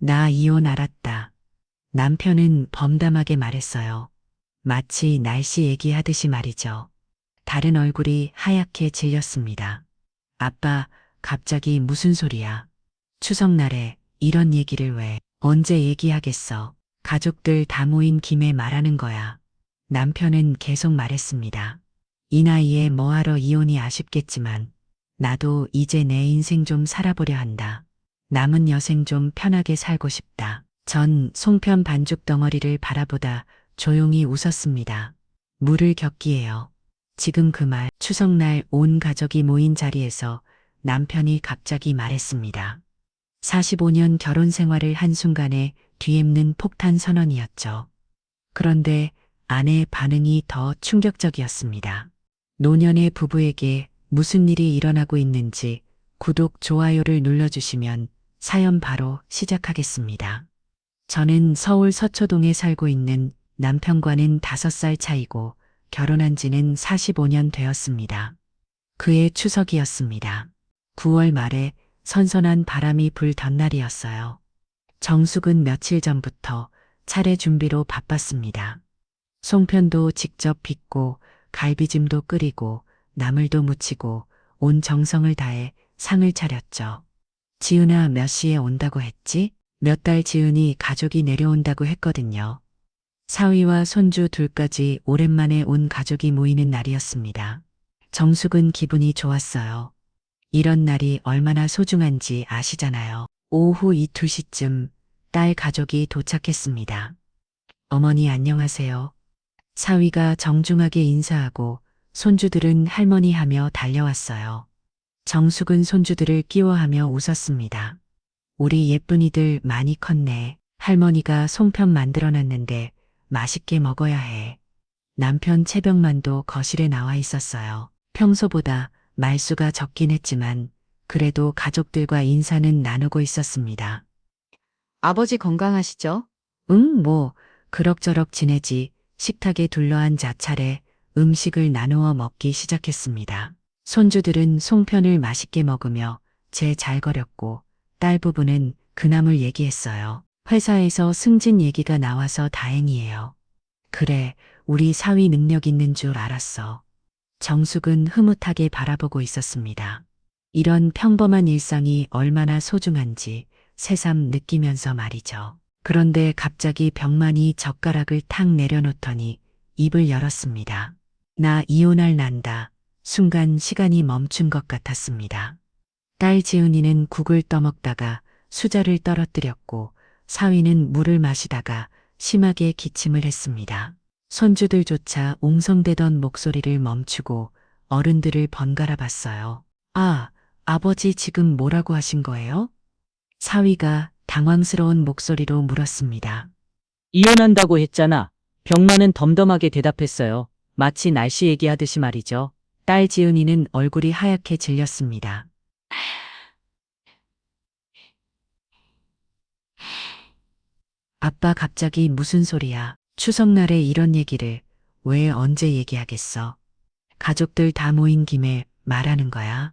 나 이혼 알았다. 남편은 범담하게 말했어요. 마치 날씨 얘기하듯이 말이죠. 다른 얼굴이 하얗게 질렸습니다. 아빠, 갑자기 무슨 소리야? 추석날에 이런 얘기를 왜, 언제 얘기하겠어? 가족들 다 모인 김에 말하는 거야. 남편은 계속 말했습니다. 이 나이에 뭐하러 이혼이 아쉽겠지만, 나도 이제 내 인생 좀 살아보려 한다. 남은 여생 좀 편하게 살고 싶다. 전 송편 반죽 덩어리를 바라보다 조용히 웃었습니다. 물을 겼기에요. 지금 그 말, 추석날 온 가족이 모인 자리에서 남편이 갑자기 말했습니다. 45년 결혼 생활을 한순간에 뒤엎는 폭탄 선언이었죠. 그런데 아내의 반응이 더 충격적이었습니다. 노년의 부부에게 무슨 일이 일어나고 있는지 구독, 좋아요를 눌러주시면 사연 바로 시작하겠습니다. 저는 서울 서초동에 살고 있는 남편과는 5살 차이고 결혼한 지는 45년 되었습니다. 그해 추석이었습니다. 9월 말에 선선한 바람이 불던 날이었어요. 정숙은 며칠 전부터 차례 준비로 바빴습니다. 송편도 직접 빚고 갈비찜도 끓이고 나물도 무치고 온 정성을 다해 상을 차렸죠. 지은아 몇 시에 온다고 했지? 몇 달 지은이 가족이 내려온다고 했거든요. 사위와 손주 둘까지 오랜만에 온 가족이 모이는 날이었습니다. 정숙은 기분이 좋았어요. 이런 날이 얼마나 소중한지 아시잖아요. 오후 2시쯤 딸 가족이 도착했습니다. 어머니 안녕하세요. 사위가 정중하게 인사하고 손주들은 할머니 하며 달려왔어요. 정숙은 손주들을 끼워하며 웃었습니다. 우리 예쁜이들 많이 컸네. 할머니가 송편 만들어놨는데 맛있게 먹어야 해. 남편 채병만도 거실에 나와 있었어요. 평소보다 말수가 적긴 했지만 그래도 가족들과 인사는 나누고 있었습니다. 아버지 건강하시죠? 응, 뭐 그럭저럭 지내지. 식탁에 둘러앉아 차례 음식을 나누어 먹기 시작했습니다. 손주들은 송편을 맛있게 먹으며 제 잘거렸고 딸 부부는 그나물 얘기했어요. 회사에서 승진 얘기가 나와서 다행이에요. 그래, 우리 사위 능력 있는 줄 알았어. 정숙은 흐뭇하게 바라보고 있었습니다. 이런 평범한 일상이 얼마나 소중한지 새삼 느끼면서 말이죠. 그런데 갑자기 병만이 젓가락을 탁 내려놓더니 입을 열었습니다. 나 이혼할 난다. 순간 시간이 멈춘 것 같았습니다. 딸 지은이는 국을 떠먹다가 수저를 떨어뜨렸고 사위는 물을 마시다가 심하게 기침을 했습니다. 손주들조차 웅성대던 목소리를 멈추고 어른들을 번갈아 봤어요. 아, 아버지 지금 뭐라고 하신 거예요? 사위가 당황스러운 목소리로 물었습니다. 이혼한다고 했잖아. 병만은 덤덤하게 대답했어요. 마치 날씨 얘기하듯이 말이죠. 딸 지은이는 얼굴이 하얗게 질렸습니다. 아빠 갑자기 무슨 소리야? 추석날에 이런 얘기를 왜 언제 얘기하겠어? 가족들 다 모인 김에 말하는 거야.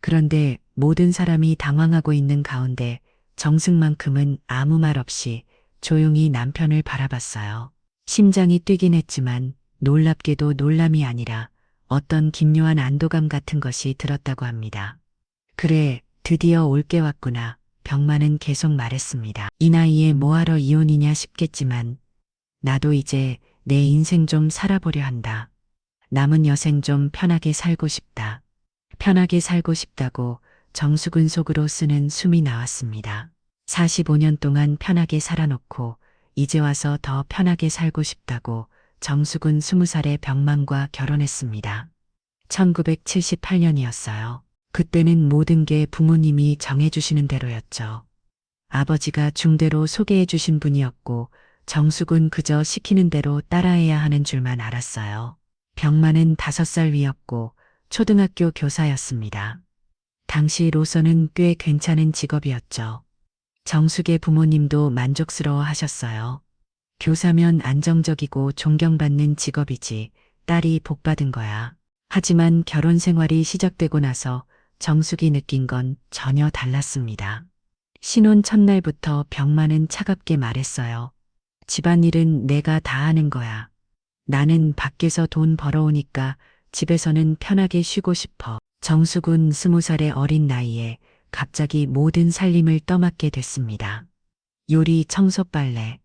그런데 모든 사람이 당황하고 있는 가운데 정승만큼은 아무 말 없이 조용히 남편을 바라봤어요. 심장이 뛰긴 했지만 놀랍게도 놀람이 아니라 어떤 기묘한 안도감 같은 것이 들었다고 합니다. 그래, 드디어 올 게 왔구나. 병만은 계속 말했습니다. 이 나이에 뭐하러 이혼이냐 싶겠지만 나도 이제 내 인생 좀 살아보려 한다. 남은 여생 좀 편하게 살고 싶다. 편하게 살고 싶다고 정숙은 속으로 쓰는 숨이 나왔습니다. 45년 동안 편하게 살아놓고 이제 와서 더 편하게 살고 싶다고 정숙은 20살에 병만과 결혼했습니다. 1978년이었어요. 그때는 모든 게 부모님이 정해주시는 대로였죠. 아버지가 중대로 소개해 주신 분이었고 정숙은 그저 시키는 대로 따라해야 하는 줄만 알았어요. 병만은 5살 위였고 초등학교 교사였습니다. 당시로서는 꽤 괜찮은 직업이었죠. 정숙의 부모님도 만족스러워 하셨어요. 교사면 안정적이고 존경받는 직업이지 딸이 복받은 거야. 하지만 결혼 생활이 시작되고 나서 정숙이 느낀 건 전혀 달랐습니다. 신혼 첫날부터 병만은 차갑게 말했어요. 집안일은 내가 다 하는 거야. 나는 밖에서 돈 벌어오니까 집에서는 편하게 쉬고 싶어. 정숙은 20살의 어린 나이에 갑자기 모든 살림을 떠맡게 됐습니다. 요리, 청소, 빨래.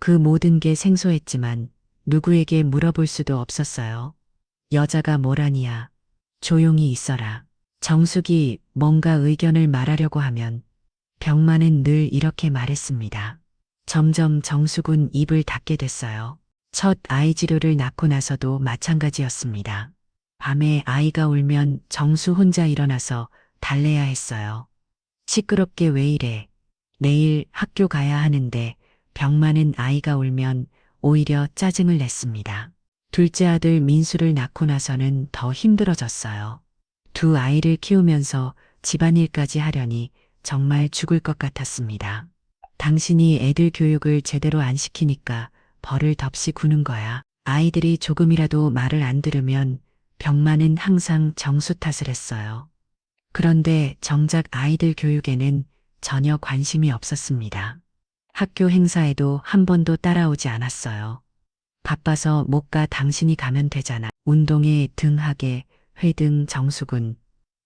그 모든 게 생소했지만 누구에게 물어볼 수도 없었어요. 여자가 뭐라니야. 조용히 있어라. 정숙이 뭔가 의견을 말하려고 하면 병만은 늘 이렇게 말했습니다. 점점 정숙은 입을 닫게 됐어요. 첫 아이 지료를 낳고 나서도 마찬가지였습니다. 밤에 아이가 울면 정수 혼자 일어나서 달래야 했어요. 시끄럽게 왜 이래? 내일 학교 가야 하는데 병만은 아이가 울면 오히려 짜증을 냈습니다. 둘째 아들 민수를 낳고 나서는 더 힘들어졌어요. 두 아이를 키우면서 집안일까지 하려니 정말 죽을 것 같았습니다. 당신이 애들 교육을 제대로 안 시키니까 벌을 덮시 구는 거야. 아이들이 조금이라도 말을 안 들으면 병만은 항상 정수 탓을 했어요. 그런데 정작 아이들 교육에는 전혀 관심이 없었습니다. 학교 행사에도 한 번도 따라오지 않았어요. 바빠서 못 가 당신이 가면 되잖아. 운동회, 등하계, 회등 정숙은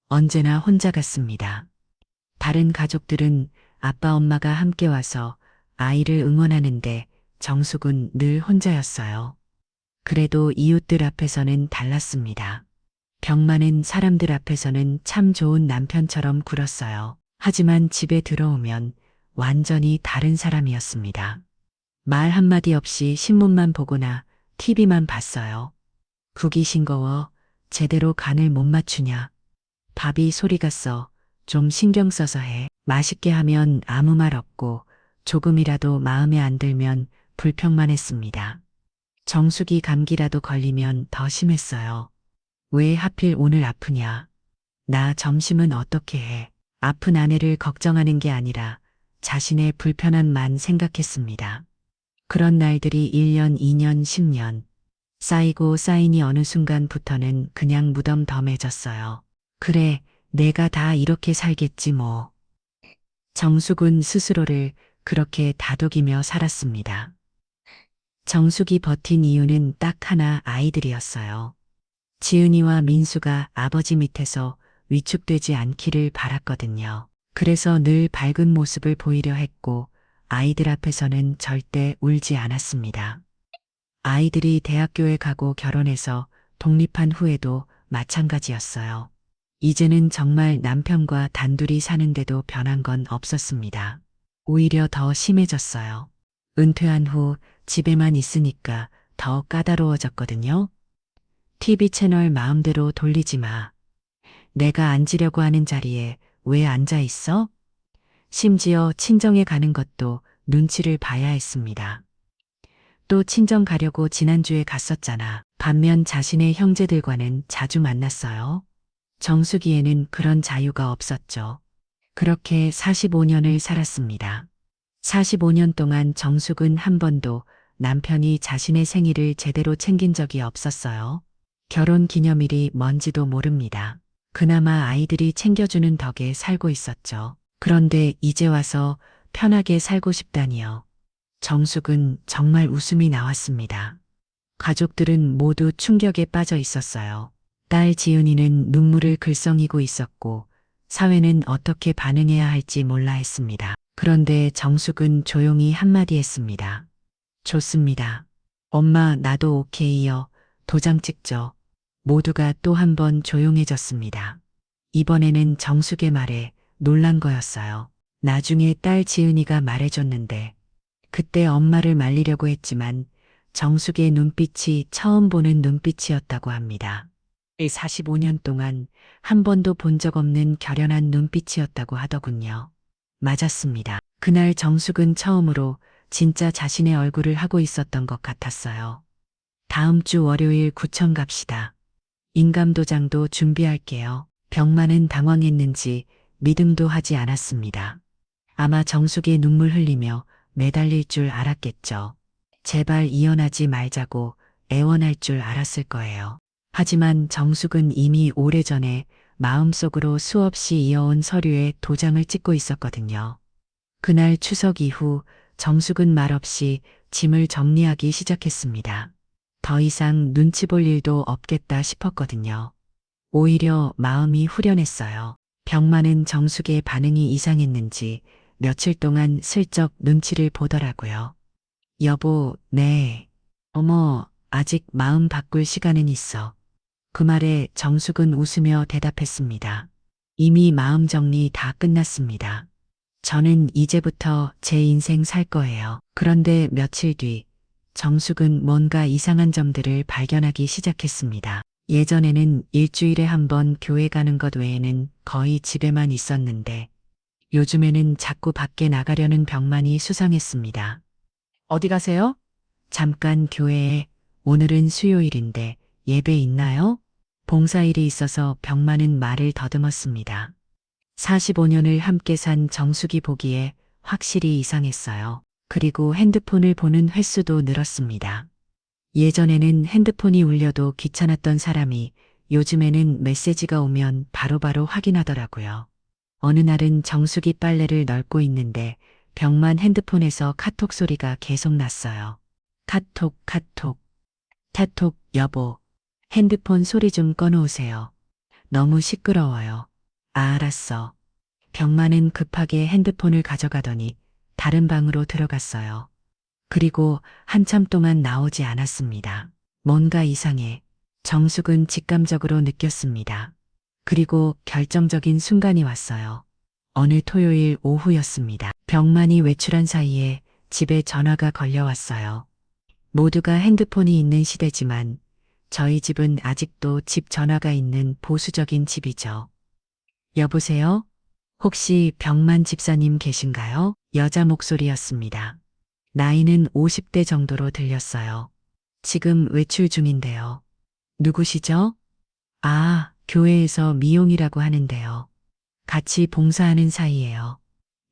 언제나 혼자 갔습니다. 다른 가족들은 아빠 엄마가 함께 와서 아이를 응원하는데 정숙은 늘 혼자였어요. 그래도 이웃들 앞에서는 달랐습니다. 병만은 사람들 앞에서는 참 좋은 남편처럼 굴었어요. 하지만 집에 들어오면 완전히 다른 사람이었습니다. 말 한마디 없이 신문만 보거나 TV만 봤어요. 국이 싱거워. 제대로 간을 못 맞추냐. 밥이 소리가 써. 좀 신경 써서 해. 맛있게 하면 아무 말 없고 조금이라도 마음에 안 들면 불평만 했습니다. 정수기 감기라도 걸리면 더 심했어요. 왜 하필 오늘 아프냐? 나 점심은 어떻게 해? 아픈 아내를 걱정하는 게 아니라 자신의 불편함만 생각했습니다. 그런 날들이 1년, 2년, 10년 쌓이고 쌓이니 어느 순간부터는 그냥 무덤덤해졌어요. 그래, 내가 다 이렇게 살겠지 뭐. 정숙은 스스로를 그렇게 다독이며 살았습니다. 정숙이 버틴 이유는 딱 하나, 아이들이었어요. 지은이와 민수가 아버지 밑에서 위축되지 않기를 바랐거든요. 그래서 늘 밝은 모습을 보이려 했고 아이들 앞에서는 절대 울지 않았습니다. 아이들이 대학교에 가고 결혼해서 독립한 후에도 마찬가지였어요. 이제는 정말 남편과 단둘이 사는데도 변한 건 없었습니다. 오히려 더 심해졌어요. 은퇴한 후 집에만 있으니까 더 까다로워졌거든요. TV 채널 마음대로 돌리지 마. 내가 앉으려고 하는 자리에 왜 앉아 있어? 심지어 친정에 가는 것도 눈치를 봐야 했습니다. 또 친정 가려고 지난주에 갔었잖아. 반면 자신의 형제들과는 자주 만났어요. 정수기에는 그런 자유가 없었죠. 그렇게 45년을 살았습니다. 45년 동안 정숙은 한 번도 남편이 자신의 생일을 제대로 챙긴 적이 없었어요. 결혼 기념일이 뭔지도 모릅니다. 그나마 아이들이 챙겨주는 덕에 살고 있었죠. 그런데 이제 와서 편하게 살고 싶다니요. 정숙은 정말 웃음이 나왔습니다. 가족들은 모두 충격에 빠져 있었어요. 딸 지은이는 눈물을 글썽이고 있었고 사회는 어떻게 반응해야 할지 몰라 했습니다. 그런데 정숙은 조용히 한마디 했습니다. 좋습니다. 엄마 나도 오케이요. 도장 찍죠. 모두가 또 한 번 조용해졌습니다. 이번에는 정숙의 말에 놀란 거였어요. 나중에 딸 지은이가 말해줬는데 그때 엄마를 말리려고 했지만 정숙의 눈빛이 처음 보는 눈빛이었다고 합니다. 45년 동안 한 번도 본 적 없는 결연한 눈빛이었다고 하더군요. 맞았습니다. 그날 정숙은 처음으로 진짜 자신의 얼굴을 하고 있었던 것 같았어요. 다음 주 월요일 구청 갑시다. 인감도장도 준비할게요. 병만은 당황했는지 믿음도 하지 않았습니다. 아마 정숙이 눈물 흘리며 매달릴 줄 알았겠죠. 제발 이혼하지 말자고 애원할 줄 알았을 거예요. 하지만 정숙은 이미 오래전에 마음속으로 수없이 이어온 서류에 도장을 찍고 있었거든요. 그날 추석 이후 정숙은 말없이 짐을 정리하기 시작했습니다. 더 이상 눈치 볼 일도 없겠다 싶었거든요. 오히려 마음이 후련했어요. 병 많은 정숙의 반응이 이상했는지 며칠 동안 슬쩍 눈치를 보더라고요. 여보, 네. 어머, 아직 마음 바꿀 시간은 있어. 그 말에 정숙은 웃으며 대답했습니다. 이미 마음 정리 다 끝났습니다. 저는 이제부터 제 인생 살 거예요. 그런데 며칠 뒤 정숙은 뭔가 이상한 점들을 발견하기 시작했습니다. 예전에는 일주일에 한 번 교회 가는 것 외에는 거의 집에만 있었는데 요즘에는 자꾸 밖에 나가려는 병만이 수상했습니다. 어디 가세요? 잠깐 교회에 오늘은 수요일인데 예배 있나요? 봉사일이 있어서 병만은 말을 더듬었습니다. 45년을 함께 산 정숙이 보기에 확실히 이상했어요. 그리고 핸드폰을 보는 횟수도 늘었습니다. 예전에는 핸드폰이 울려도 귀찮았던 사람이 요즘에는 메시지가 오면 바로바로 확인하더라고요. 어느 날은 정숙이 빨래를 널고 있는데 병만 핸드폰에서 카톡 소리가 계속 났어요. 카톡, 카톡. 카톡, 여보. 핸드폰 소리 좀 꺼놓으세요. 너무 시끄러워요. 아, 알았어. 병만은 급하게 핸드폰을 가져가더니 다른 방으로 들어갔어요. 그리고 한참 동안 나오지 않았습니다. 뭔가 이상해. 정숙은 직감적으로 느꼈습니다. 그리고 결정적인 순간이 왔어요. 어느 토요일 오후였습니다. 병만이 외출한 사이에 집에 전화가 걸려왔어요. 모두가 핸드폰이 있는 시대지만 저희 집은 아직도 집 전화가 있는 보수적인 집이죠. 여보세요? 혹시 병만 집사님 계신가요? 여자 목소리였습니다. 나이는 50대 정도로 들렸어요. 지금 외출 중인데요. 누구시죠? 아, 교회에서 미용이라고 하는데요. 같이 봉사하는 사이예요.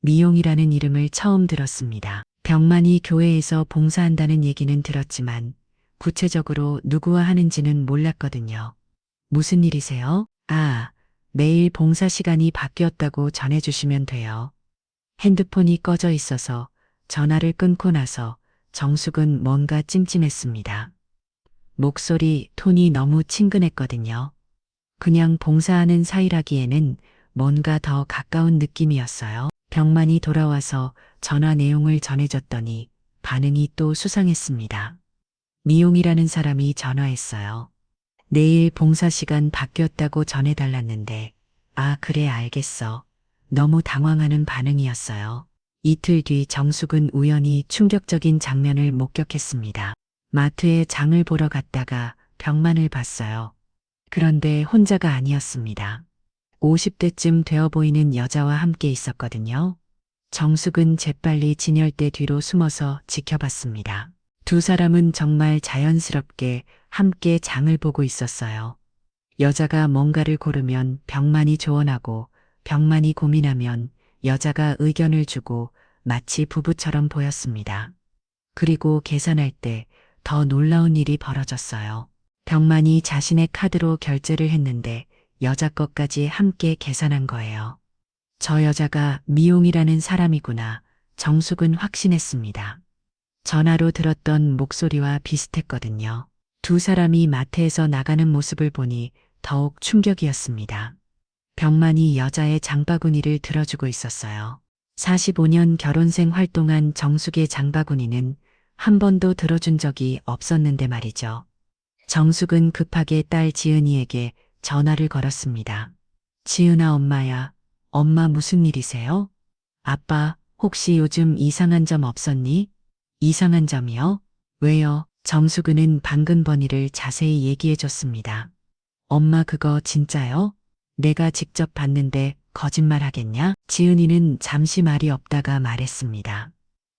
미용이라는 이름을 처음 들었습니다. 병만이 교회에서 봉사한다는 얘기는 들었지만 구체적으로 누구와 하는지는 몰랐거든요. 무슨 일이세요? 아, 매일 봉사 시간이 바뀌었다고 전해주시면 돼요. 핸드폰이 꺼져 있어서 전화를 끊고 나서 정숙은 뭔가 찜찜했습니다. 목소리, 톤이 너무 친근했거든요. 그냥 봉사하는 사이라기에는 뭔가 더 가까운 느낌이었어요. 병만이 돌아와서 전화 내용을 전해줬더니 반응이 또 수상했습니다. 미용이라는 사람이 전화했어요. 내일 봉사 시간 바뀌었다고 전해달랐는데, 아, 그래, 알겠어. 너무 당황하는 반응이었어요. 이틀 뒤 정숙은 우연히 충격적인 장면을 목격했습니다. 마트에 장을 보러 갔다가 병만을 봤어요. 그런데 혼자가 아니었습니다. 50대쯤 되어 보이는 여자와 함께 있었거든요. 정숙은 재빨리 진열대 뒤로 숨어서 지켜봤습니다. 두 사람은 정말 자연스럽게 함께 장을 보고 있었어요. 여자가 뭔가를 고르면 병만이 조언하고 병만이 고민하면 여자가 의견을 주고 마치 부부처럼 보였습니다. 그리고 계산할 때 더 놀라운 일이 벌어졌어요. 병만이 자신의 카드로 결제를 했는데 여자 것까지 함께 계산한 거예요. 저 여자가 미용이라는 사람이구나. 정숙은 확신했습니다. 전화로 들었던 목소리와 비슷했거든요. 두 사람이 마트에서 나가는 모습을 보니 더욱 충격이었습니다. 병만이 여자의 장바구니를 들어주고 있었어요. 45년 결혼 생활 동안 정숙의 장바구니는 한 번도 들어준 적이 없었는데 말이죠. 정숙은 급하게 딸 지은이에게 전화를 걸었습니다. 지은아, 엄마야. 엄마 무슨 일이세요? 아빠, 혹시 요즘 이상한 점 없었니? 이상한 점이요? 왜요? 정숙은 방금 번 일을 자세히 얘기해 줬습니다. 엄마, 그거 진짜요? 내가 직접 봤는데 거짓말 하겠냐? 지은이는 잠시 말이 없다가 말했습니다.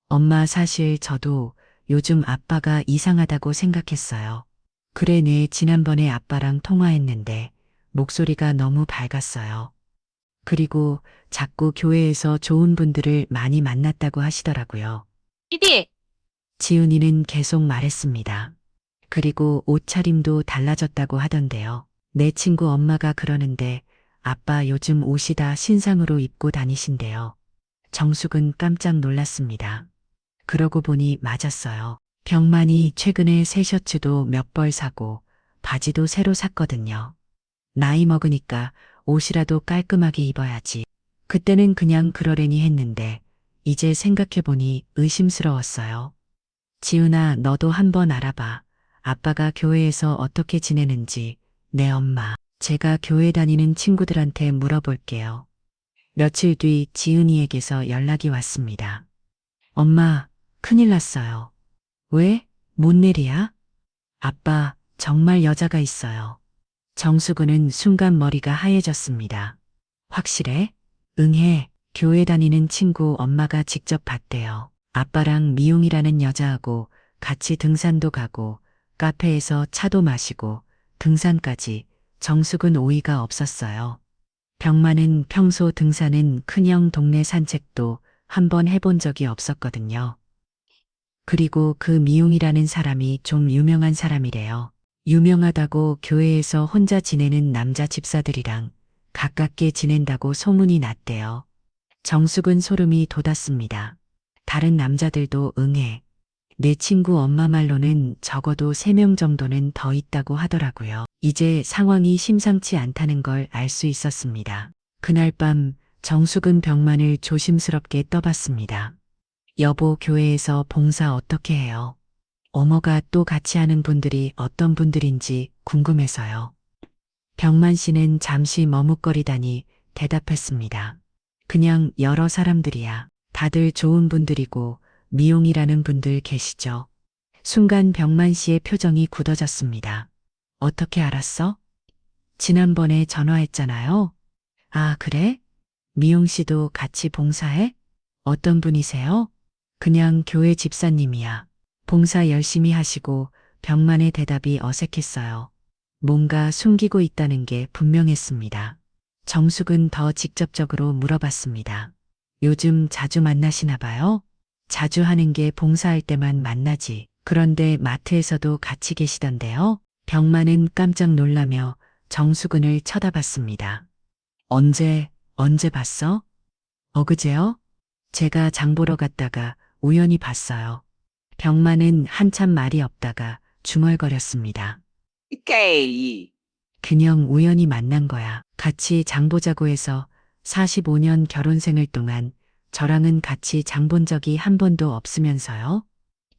엄마, 사실 저도 요즘 아빠가 이상하다고 생각했어요. 그래, 네, 지난번에 아빠랑 통화했는데 목소리가 너무 밝았어요. 그리고 자꾸 교회에서 좋은 분들을 많이 만났다고 하시더라고요. 이디! 지은이는 계속 말했습니다. 그리고 옷차림도 달라졌다고 하던데요. 내 친구 엄마가 그러는데 아빠 요즘 옷이 다 신상으로 입고 다니신대요. 정숙은 깜짝 놀랐습니다. 그러고 보니 맞았어요. 병만이 최근에 새 셔츠도 몇 벌 사고 바지도 새로 샀거든요. 나이 먹으니까 옷이라도 깔끔하게 입어야지. 그때는 그냥 그러려니 했는데 이제 생각해보니 의심스러웠어요. 지은아, 너도 한번 알아봐. 아빠가 교회에서 어떻게 지내는지. 내 엄마. 제가 교회 다니는 친구들한테 물어볼게요. 며칠 뒤 지은이에게서 연락이 왔습니다. 엄마, 큰일 났어요. 왜? 뭔 일이야? 아빠, 정말 여자가 있어요. 정수근은 순간 머리가 하얘졌습니다. 확실해? 응해. 교회 다니는 친구 엄마가 직접 봤대요. 아빠랑 미용이라는 여자하고 같이 등산도 가고 카페에서 차도 마시고 등산까지. 정숙은 오이가 없었어요. 병만은 평소 등산은 큰형 동네 산책도 한번 해본 적이 없었거든요. 그리고 그 미용이라는 사람이 좀 유명한 사람이래요. 유명하다고 교회에서 혼자 지내는 남자 집사들이랑 가깝게 지낸다고 소문이 났대요. 정숙은 소름이 돋았습니다. 다른 남자들도 응해. 내 친구 엄마 말로는 적어도 3명 정도는 더 있다고 하더라고요. 이제 상황이 심상치 않다는 걸 알 수 있었습니다. 그날 밤 정숙은 병만을 조심스럽게 떠봤습니다. 여보, 교회에서 봉사 어떻게 해요? 어머가 또 같이 하는 분들이 어떤 분들인지 궁금해서요. 병만 씨는 잠시 머뭇거리다니 대답했습니다. 그냥 여러 사람들이야. 다들 좋은 분들이고 미용이라는 분들 계시죠. 순간 병만 씨의 표정이 굳어졌습니다. 어떻게 알았어? 지난번에 전화했잖아요. 아, 그래? 미용 씨도 같이 봉사해? 어떤 분이세요? 그냥 교회 집사님이야. 봉사 열심히 하시고. 병만의 대답이 어색했어요. 뭔가 숨기고 있다는 게 분명했습니다. 정숙은 더 직접적으로 물어봤습니다. 요즘 자주 만나시나 봐요? 자주 하는 게 봉사할 때만 만나지. 그런데 마트에서도 같이 계시던데요? 병만은 깜짝 놀라며 정수근을 쳐다봤습니다. 언제 봤어? 어그제요? 제가 장 보러 갔다가 우연히 봤어요. 병만은 한참 말이 없다가 중얼거렸습니다. 게이. 그냥 우연히 만난 거야. 같이 장 보자고 해서 45년 결혼생활 동안 저랑은 같이 장 본 적이 한 번도 없으면서요.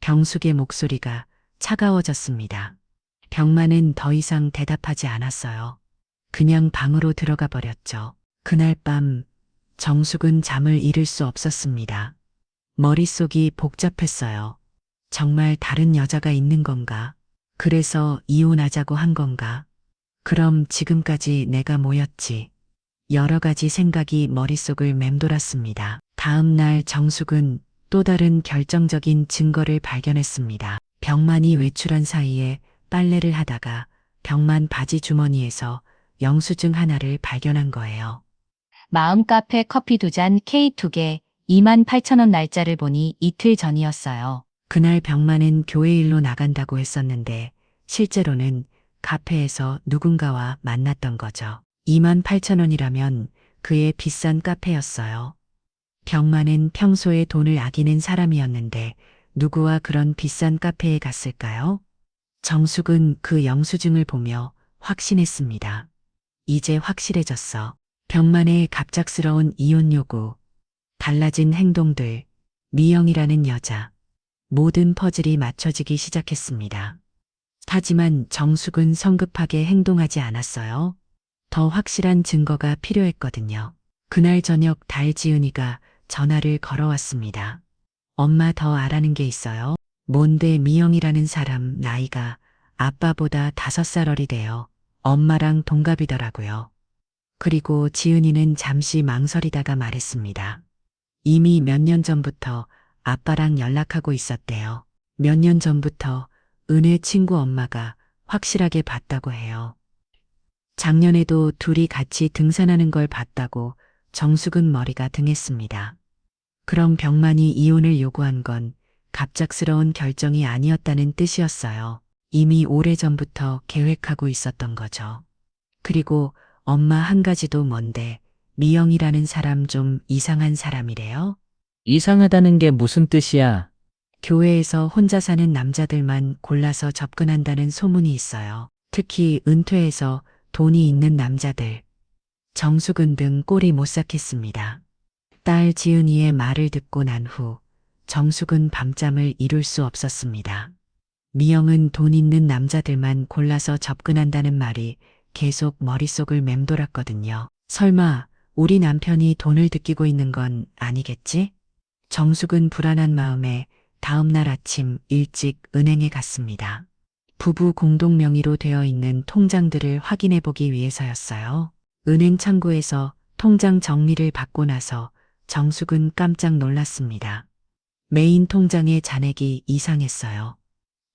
병숙의 목소리가 차가워졌습니다. 병만은 더 이상 대답하지 않았어요. 그냥 방으로 들어가 버렸죠. 그날 밤 정숙은 잠을 이룰 수 없었습니다. 머릿속이 복잡했어요. 정말 다른 여자가 있는 건가? 그래서 이혼하자고 한 건가? 그럼 지금까지 내가 뭐였지? 여러 가지 생각이 머릿속을 맴돌았습니다. 다음 날 정숙은 또 다른 결정적인 증거를 발견했습니다. 병만이 외출한 사이에 빨래를 하다가 병만 바지 주머니에서 영수증 하나를 발견한 거예요. 마음 카페 커피 2잔 K 2개 28,000원 날짜를 보니 이틀 전이었어요. 그날 병만은 교회 일로 나간다고 했었는데 실제로는 카페에서 누군가와 만났던 거죠. 28,000원이라면 그의 비싼 카페였어요. 병만은 평소에 돈을 아끼는 사람이었는데 누구와 그런 비싼 카페에 갔을까요? 정숙은 그 영수증을 보며 확신했습니다. 이제 확실해졌어. 병만의 갑작스러운 이혼 요구, 달라진 행동들, 미영이라는 여자, 모든 퍼즐이 맞춰지기 시작했습니다. 하지만 정숙은 성급하게 행동하지 않았어요. 더 확실한 증거가 필요했거든요. 그날 저녁 달지은이가 전화를 걸어왔습니다. 엄마, 더 알아는 게 있어요. 뭔데? 미영이라는 사람 나이가 아빠보다 5살 어리대요. 엄마랑 동갑이더라고요. 그리고 지은이는 잠시 망설이다가 말했습니다. 이미 몇 년 전부터 아빠랑 연락하고 있었대요. 몇 년 전부터 은혜 친구 엄마가 확실하게 봤다고 해요. 작년에도 둘이 같이 등산하는 걸 봤다고. 정숙은 머리가 등했습니다. 그럼 병만이 이혼을 요구한 건 갑작스러운 결정이 아니었다는 뜻이었어요. 이미 오래전부터 계획하고 있었던 거죠. 그리고 엄마 한 가지도 뭔데? 미영이라는 사람 좀 이상한 사람이래요. 이상하다는 게 무슨 뜻이야? 교회에서 혼자 사는 남자들만 골라서 접근한다는 소문이 있어요. 특히 은퇴해서 돈이 있는 남자들. 정수근 등 꼴이 못 삭혔습니다. 딸 지은이의 말을 듣고 난 후 정숙은 밤잠을 이룰 수 없었습니다. 미영은 돈 있는 남자들만 골라서 접근한다는 말이 계속 머릿속을 맴돌았거든요. 설마 우리 남편이 돈을 느끼고 있는 건 아니겠지? 정숙은 불안한 마음에 다음날 아침 일찍 은행에 갔습니다. 부부 공동 명의로 되어 있는 통장들을 확인해 보기 위해서였어요. 은행 창구에서 통장 정리를 받고 나서 정숙은 깜짝 놀랐습니다. 메인 통장의 잔액이 이상했어요.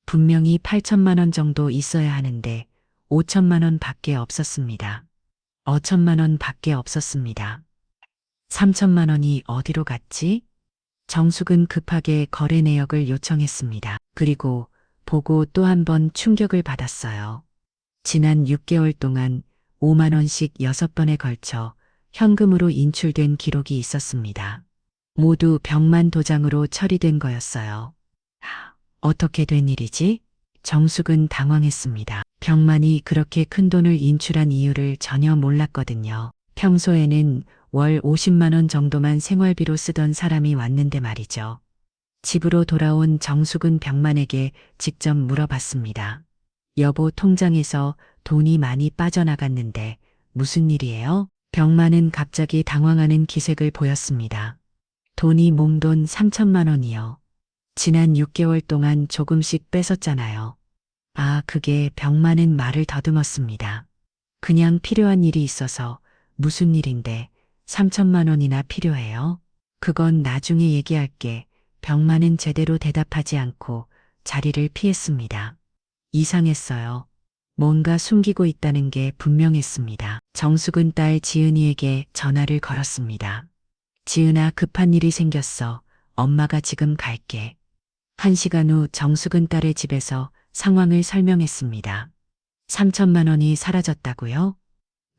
분명히 8천만 원 정도 있어야 하는데 5천만 원 밖에 없었습니다. 5천만 원 밖에 없었습니다. 3천만 원이 어디로 갔지? 정숙은 급하게 거래 내역을 요청했습니다. 그리고 보고 또 한 번 충격을 받았어요. 지난 6개월 동안 5만 원씩 6번에 걸쳐 현금으로 인출된 기록이 있었습니다. 모두 병만 도장으로 처리된 거였어요. 어떻게 된 일이지? 정숙은 당황했습니다. 병만이 그렇게 큰 돈을 인출한 이유를 전혀 몰랐거든요. 평소에는 월 50만 원 정도만 생활비로 쓰던 사람이 왔는데 말이죠. 집으로 돌아온 정숙은 병만에게 직접 물어봤습니다. 여보, 통장에서 돈이 많이 빠져나갔는데 무슨 일이에요? 병만은 갑자기 당황하는 기색을 보였습니다. 돈이 몽돈 3천만 원이요. 지난 6개월 동안 조금씩 뺏었잖아요. 아, 그게 병만은 말을 더듬었습니다. 그냥 필요한 일이 있어서. 무슨 일인데 3천만 원이나 필요해요? 그건 나중에 얘기할게. 병만은 제대로 대답하지 않고 자리를 피했습니다. 이상했어요. 뭔가 숨기고 있다는 게 분명했습니다. 정숙은 딸 지은이에게 전화를 걸었습니다. 지은아, 급한 일이 생겼어. 엄마가 지금 갈게. 1시간 후 정숙은 딸의 집에서 상황을 설명했습니다. 3천만 원이 사라졌다고요?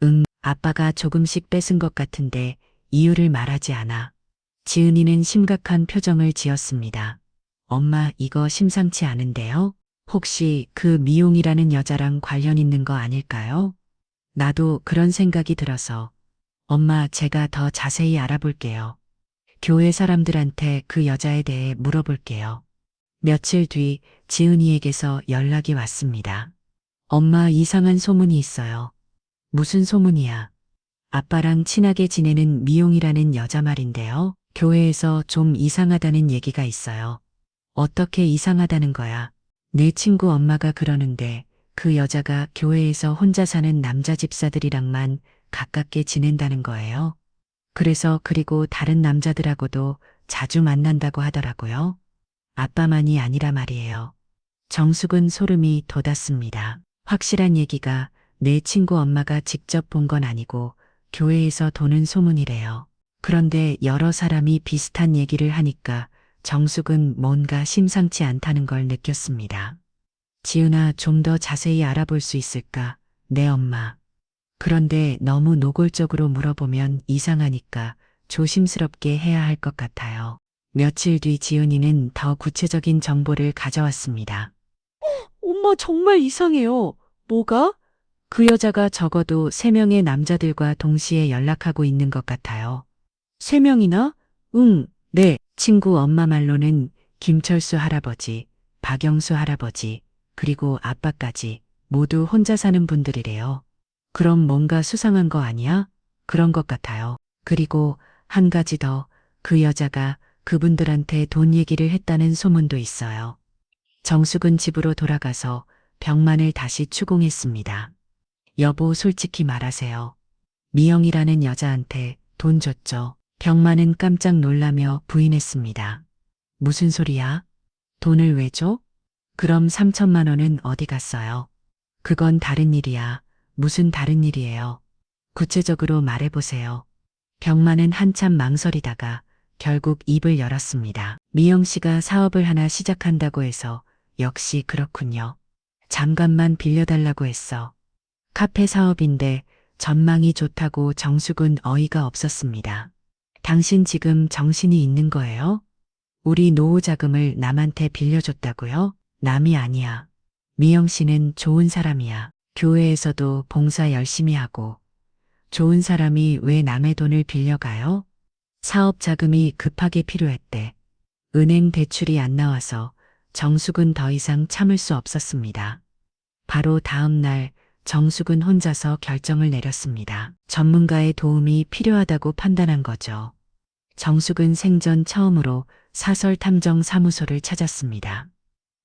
응, 아빠가 조금씩 뺏은 것 같은데 이유를 말하지 않아. 지은이는 심각한 표정을 지었습니다. 엄마, 이거 심상치 않은데요? 혹시 그 미용이라는 여자랑 관련 있는 거 아닐까요? 나도 그런 생각이 들어서. 엄마, 제가 더 자세히 알아볼게요. 교회 사람들한테 그 여자에 대해 물어볼게요. 며칠 뒤 지은이에게서 연락이 왔습니다. 엄마, 이상한 소문이 있어요. 무슨 소문이야? 아빠랑 친하게 지내는 미용이라는 여자 말인데요. 교회에서 좀 이상하다는 얘기가 있어요. 어떻게 이상하다는 거야? 내 친구 엄마가 그러는데 그 여자가 교회에서 혼자 사는 남자 집사들이랑만 가깝게 지낸다는 거예요. 그리고 다른 남자들하고도 자주 만난다고 하더라고요. 아빠만이 아니라 말이에요. 정숙은 소름이 돋았습니다. 확실한 얘기가 내 친구 엄마가 직접 본 건 아니고 교회에서 도는 소문이래요. 그런데 여러 사람이 비슷한 얘기를 하니까 정숙은 뭔가 심상치 않다는 걸 느꼈습니다. 지은아, 좀 더 자세히 알아볼 수 있을까? 네, 엄마. 그런데 너무 노골적으로 물어보면 이상하니까 조심스럽게 해야 할 것 같아요. 며칠 뒤 지은이는 더 구체적인 정보를 가져왔습니다. 엄마, 정말 이상해요. 뭐가? 그 여자가 적어도 3명의 남자들과 동시에 연락하고 있는 것 같아요. 3명이나? 응, 네. 친구 엄마 말로는 김철수 할아버지, 박영수 할아버지, 그리고 아빠까지 모두 혼자 사는 분들이래요. 그럼 뭔가 수상한 거 아니야? 그런 것 같아요. 그리고 한 가지 더, 그 여자가 그분들한테 돈 얘기를 했다는 소문도 있어요. 정숙은 집으로 돌아가서 병만을 다시 추궁했습니다. 여보, 솔직히 말하세요. 미영이라는 여자한테 돈 줬죠. 병만은 깜짝 놀라며 부인했습니다. 무슨 소리야? 돈을 왜 줘? 그럼 3천만 원은 어디 갔어요? 그건 다른 일이야. 무슨 다른 일이에요? 구체적으로 말해보세요. 병만은 한참 망설이다가 결국 입을 열었습니다. 미영 씨가 사업을 하나 시작한다고 해서 역시 그렇군요. 잠깐만 빌려달라고 했어. 카페 사업인데 전망이 좋다고 정숙은 어이가 없었습니다. 당신 지금 정신이 있는 거예요? 우리 노후 자금을 남한테 빌려줬다고요? 남이 아니야. 미영 씨는 좋은 사람이야. 교회에서도 봉사 열심히 하고. 좋은 사람이 왜 남의 돈을 빌려가요? 사업 자금이 급하게 필요했대. 은행 대출이 안 나와서 정숙은 더 이상 참을 수 없었습니다. 바로 다음 날 정숙은 혼자서 결정을 내렸습니다. 전문가의 도움이 필요하다고 판단한 거죠. 정숙은 생전 처음으로 사설 탐정 사무소를 찾았습니다.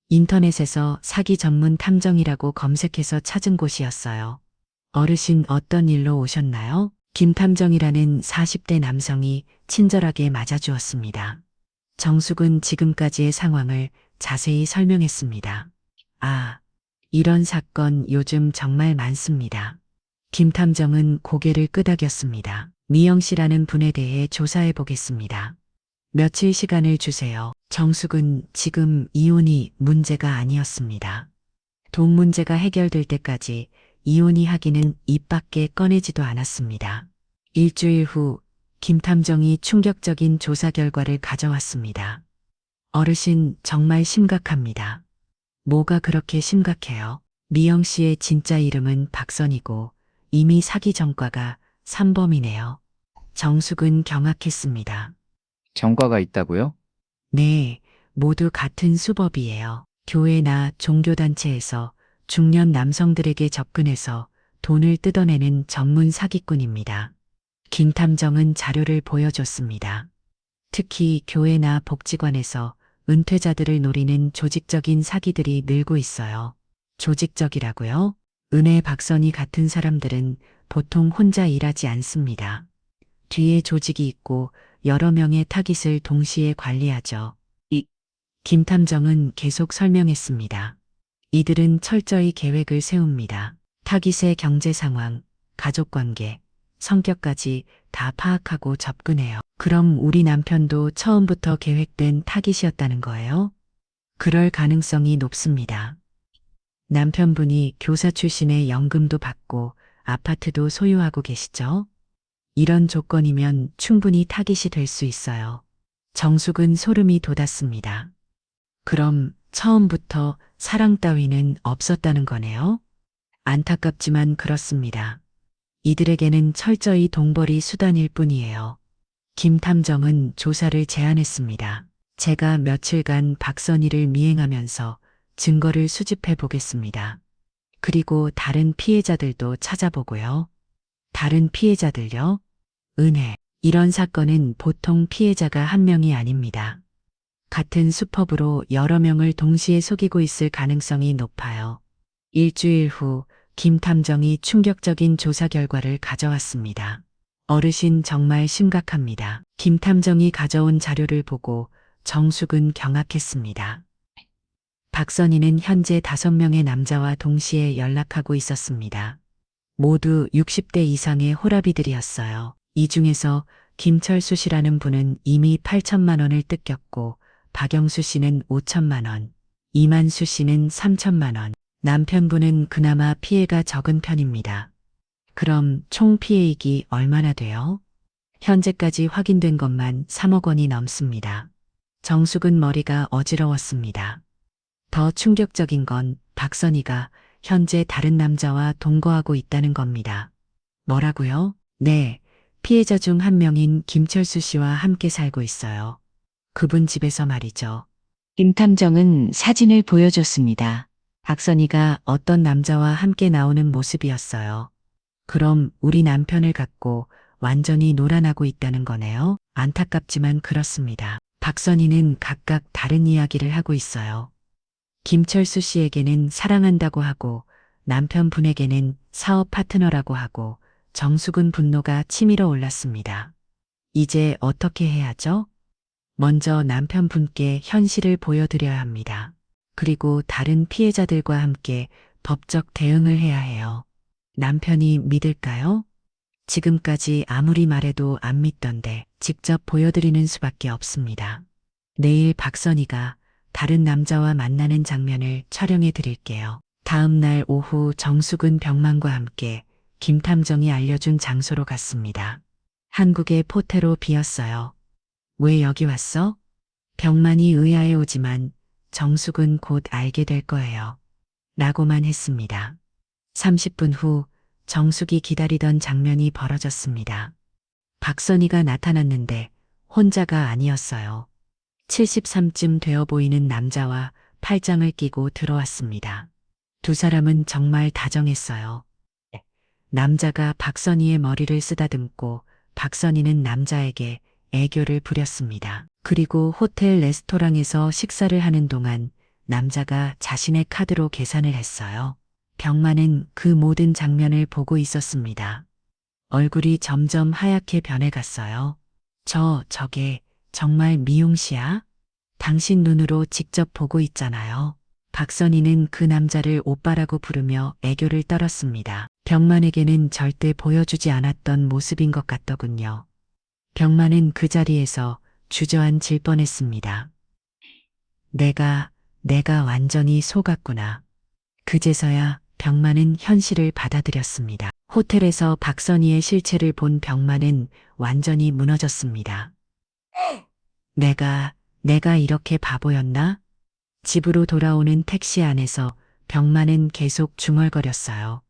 인터넷에서 사기 전문 탐정이라고 검색해서 찾은 곳이었어요. 어르신 어떤 일로 오셨나요? 김 탐정이라는 40대 남성이 친절하게 맞아주었습니다. 정숙은 지금까지의 상황을 자세히 설명했습니다. 아, 이런 사건 요즘 정말 많습니다. 김 탐정은 고개를 끄덕였습니다. 미영 씨라는 분에 대해 조사해 보겠습니다. 며칠 시간을 주세요. 정숙은 지금 이혼이 문제가 아니었습니다. 돈 문제가 해결될 때까지 이혼이 하기는 입 밖에 꺼내지도 않았습니다. 일주일 후 김 탐정이 충격적인 조사 결과를 가져왔습니다. 어르신 정말 심각합니다. 뭐가 그렇게 심각해요? 미영 씨의 진짜 이름은 박선이고 이미 사기 전과가 3범이네요. 정숙은 경악했습니다. 전과가 있다고요? 네, 모두 같은 수법이에요. 교회나 종교단체에서 중년 남성들에게 접근해서 돈을 뜯어내는 전문 사기꾼입니다. 김 탐정은 자료를 보여줬습니다. 특히 교회나 복지관에서 은퇴자들을 노리는 조직적인 사기들이 늘고 있어요. 조직적이라고요? 은혜 박선희 같은 사람들은 보통 혼자 일하지 않습니다. 뒤에 조직이 있고 여러 명의 타깃을 동시에 관리하죠. 김 탐정은 계속 설명했습니다. 이들은 철저히 계획을 세웁니다. 타깃의 경제 상황, 가족 관계, 성격까지 다 파악하고 접근해요. 그럼 우리 남편도 처음부터 계획된 타깃이었다는 거예요? 그럴 가능성이 높습니다. 남편분이 교사 출신의 연금도 받고 아파트도 소유하고 계시죠? 이런 조건이면 충분히 타깃이 될 수 있어요. 정숙은 소름이 돋았습니다. 그럼 처음부터 사랑 따위는 없었다는 거네요? 안타깝지만 그렇습니다. 이들에게는 철저히 돈벌이 수단일 뿐이에요. 김 탐정은 조사를 제안했습니다. 제가 며칠간 박선희를 미행하면서 증거를 수집해 보겠습니다. 그리고 다른 피해자들도 찾아보고요. 다른 피해자들요? 은혜. 이런 사건은 보통 피해자가 한 명이 아닙니다. 같은 수법으로 여러 명을 동시에 속이고 있을 가능성이 높아요. 일주일 후 김 탐정이 충격적인 조사 결과를 가져왔습니다. 어르신 정말 심각합니다. 김 탐정이 가져온 자료를 보고 정숙은 경악했습니다. 박선희는 현재 5명의 남자와 동시에 연락하고 있었습니다. 모두 60대 이상의 호라비들이었어요. 이 중에서 김철수 씨라는 분은 이미 8천만 원을 뜯겼고 박영수 씨는 5천만 원, 이만수 씨는 3천만 원, 남편분은 그나마 피해가 적은 편입니다. 그럼 총 피해액이 얼마나 돼요? 현재까지 확인된 것만 3억 원이 넘습니다. 정숙은 머리가 어지러웠습니다. 더 충격적인 건 박선희가 현재 다른 남자와 동거하고 있다는 겁니다. 뭐라고요? 네, 피해자 중 한 명인 김철수 씨와 함께 살고 있어요. 그분 집에서 말이죠. 김 탐정은 사진을 보여줬습니다. 박선희가 어떤 남자와 함께 나오는 모습이었어요. 그럼 우리 남편을 갖고 완전히 놀아나고 있다는 거네요. 안타깝지만 그렇습니다. 박선희는 각각 다른 이야기를 하고 있어요. 김철수 씨에게는 사랑한다고 하고 남편분에게는 사업 파트너라고 하고 정숙은 분노가 치밀어 올랐습니다. 이제 어떻게 해야죠? 먼저 남편분께 현실을 보여드려야 합니다. 그리고 다른 피해자들과 함께 법적 대응을 해야 해요. 남편이 믿을까요? 지금까지 아무리 말해도 안 믿던데 직접 보여드리는 수밖에 없습니다. 내일 박선희가 다른 남자와 만나는 장면을 촬영해 드릴게요. 다음 날 오후 정숙은 병만과 함께 김탐정이 알려준 장소로 갔습니다. 한국의 포테로 비었어요. 왜 여기 왔어? 병만이 의아해 오지만 정숙은 곧 알게 될 거예요. 라고만 했습니다. 30분 후 정숙이 기다리던 장면이 벌어졌습니다. 박선희가 나타났는데 혼자가 아니었어요. 73쯤 되어 보이는 남자와 팔짱을 끼고 들어왔습니다. 두 사람은 정말 다정했어요. 남자가 박선희의 머리를 쓰다듬고 박선희는 남자에게 애교를 부렸습니다. 그리고 호텔 레스토랑에서 식사를 하는 동안 남자가 자신의 카드로 계산을 했어요. 병만은 그 모든 장면을 보고 있었습니다. 얼굴이 점점 하얗게 변해갔어요. 저게 정말 미용 씨야? 당신 눈으로 직접 보고 있잖아요. 박선희는 그 남자를 오빠라고 부르며 애교를 떨었습니다. 병만에게는 절대 보여주지 않았던 모습인 것 같더군요. 병만은 그 자리에서 주저앉을 뻔했습니다. 내가 완전히 속았구나. 그제서야 병만은 현실을 받아들였습니다. 호텔에서 박선희의 실체를 본 병만은 완전히 무너졌습니다. 내가 이렇게 바보였나? 집으로 돌아오는 택시 안에서 병만은 계속 중얼거렸어요.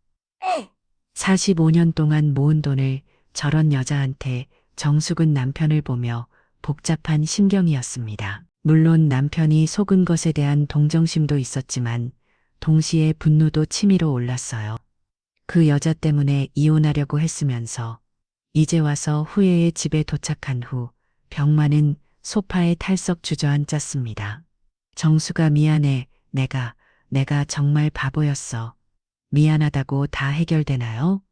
45년 동안 모은 돈을 저런 여자한테 정숙은 남편을 보며 복잡한 심경이었습니다. 물론 남편이 속은 것에 대한 동정심도 있었지만 동시에 분노도 치밀어 올랐어요. 그 여자 때문에 이혼하려고 했으면서 이제 와서 후회의 집에 도착한 후 병만은 소파에 탈썩 주저앉았습니다. 정수가 미안해. 내가 정말 바보였어. 미안하다고 다 해결되나요?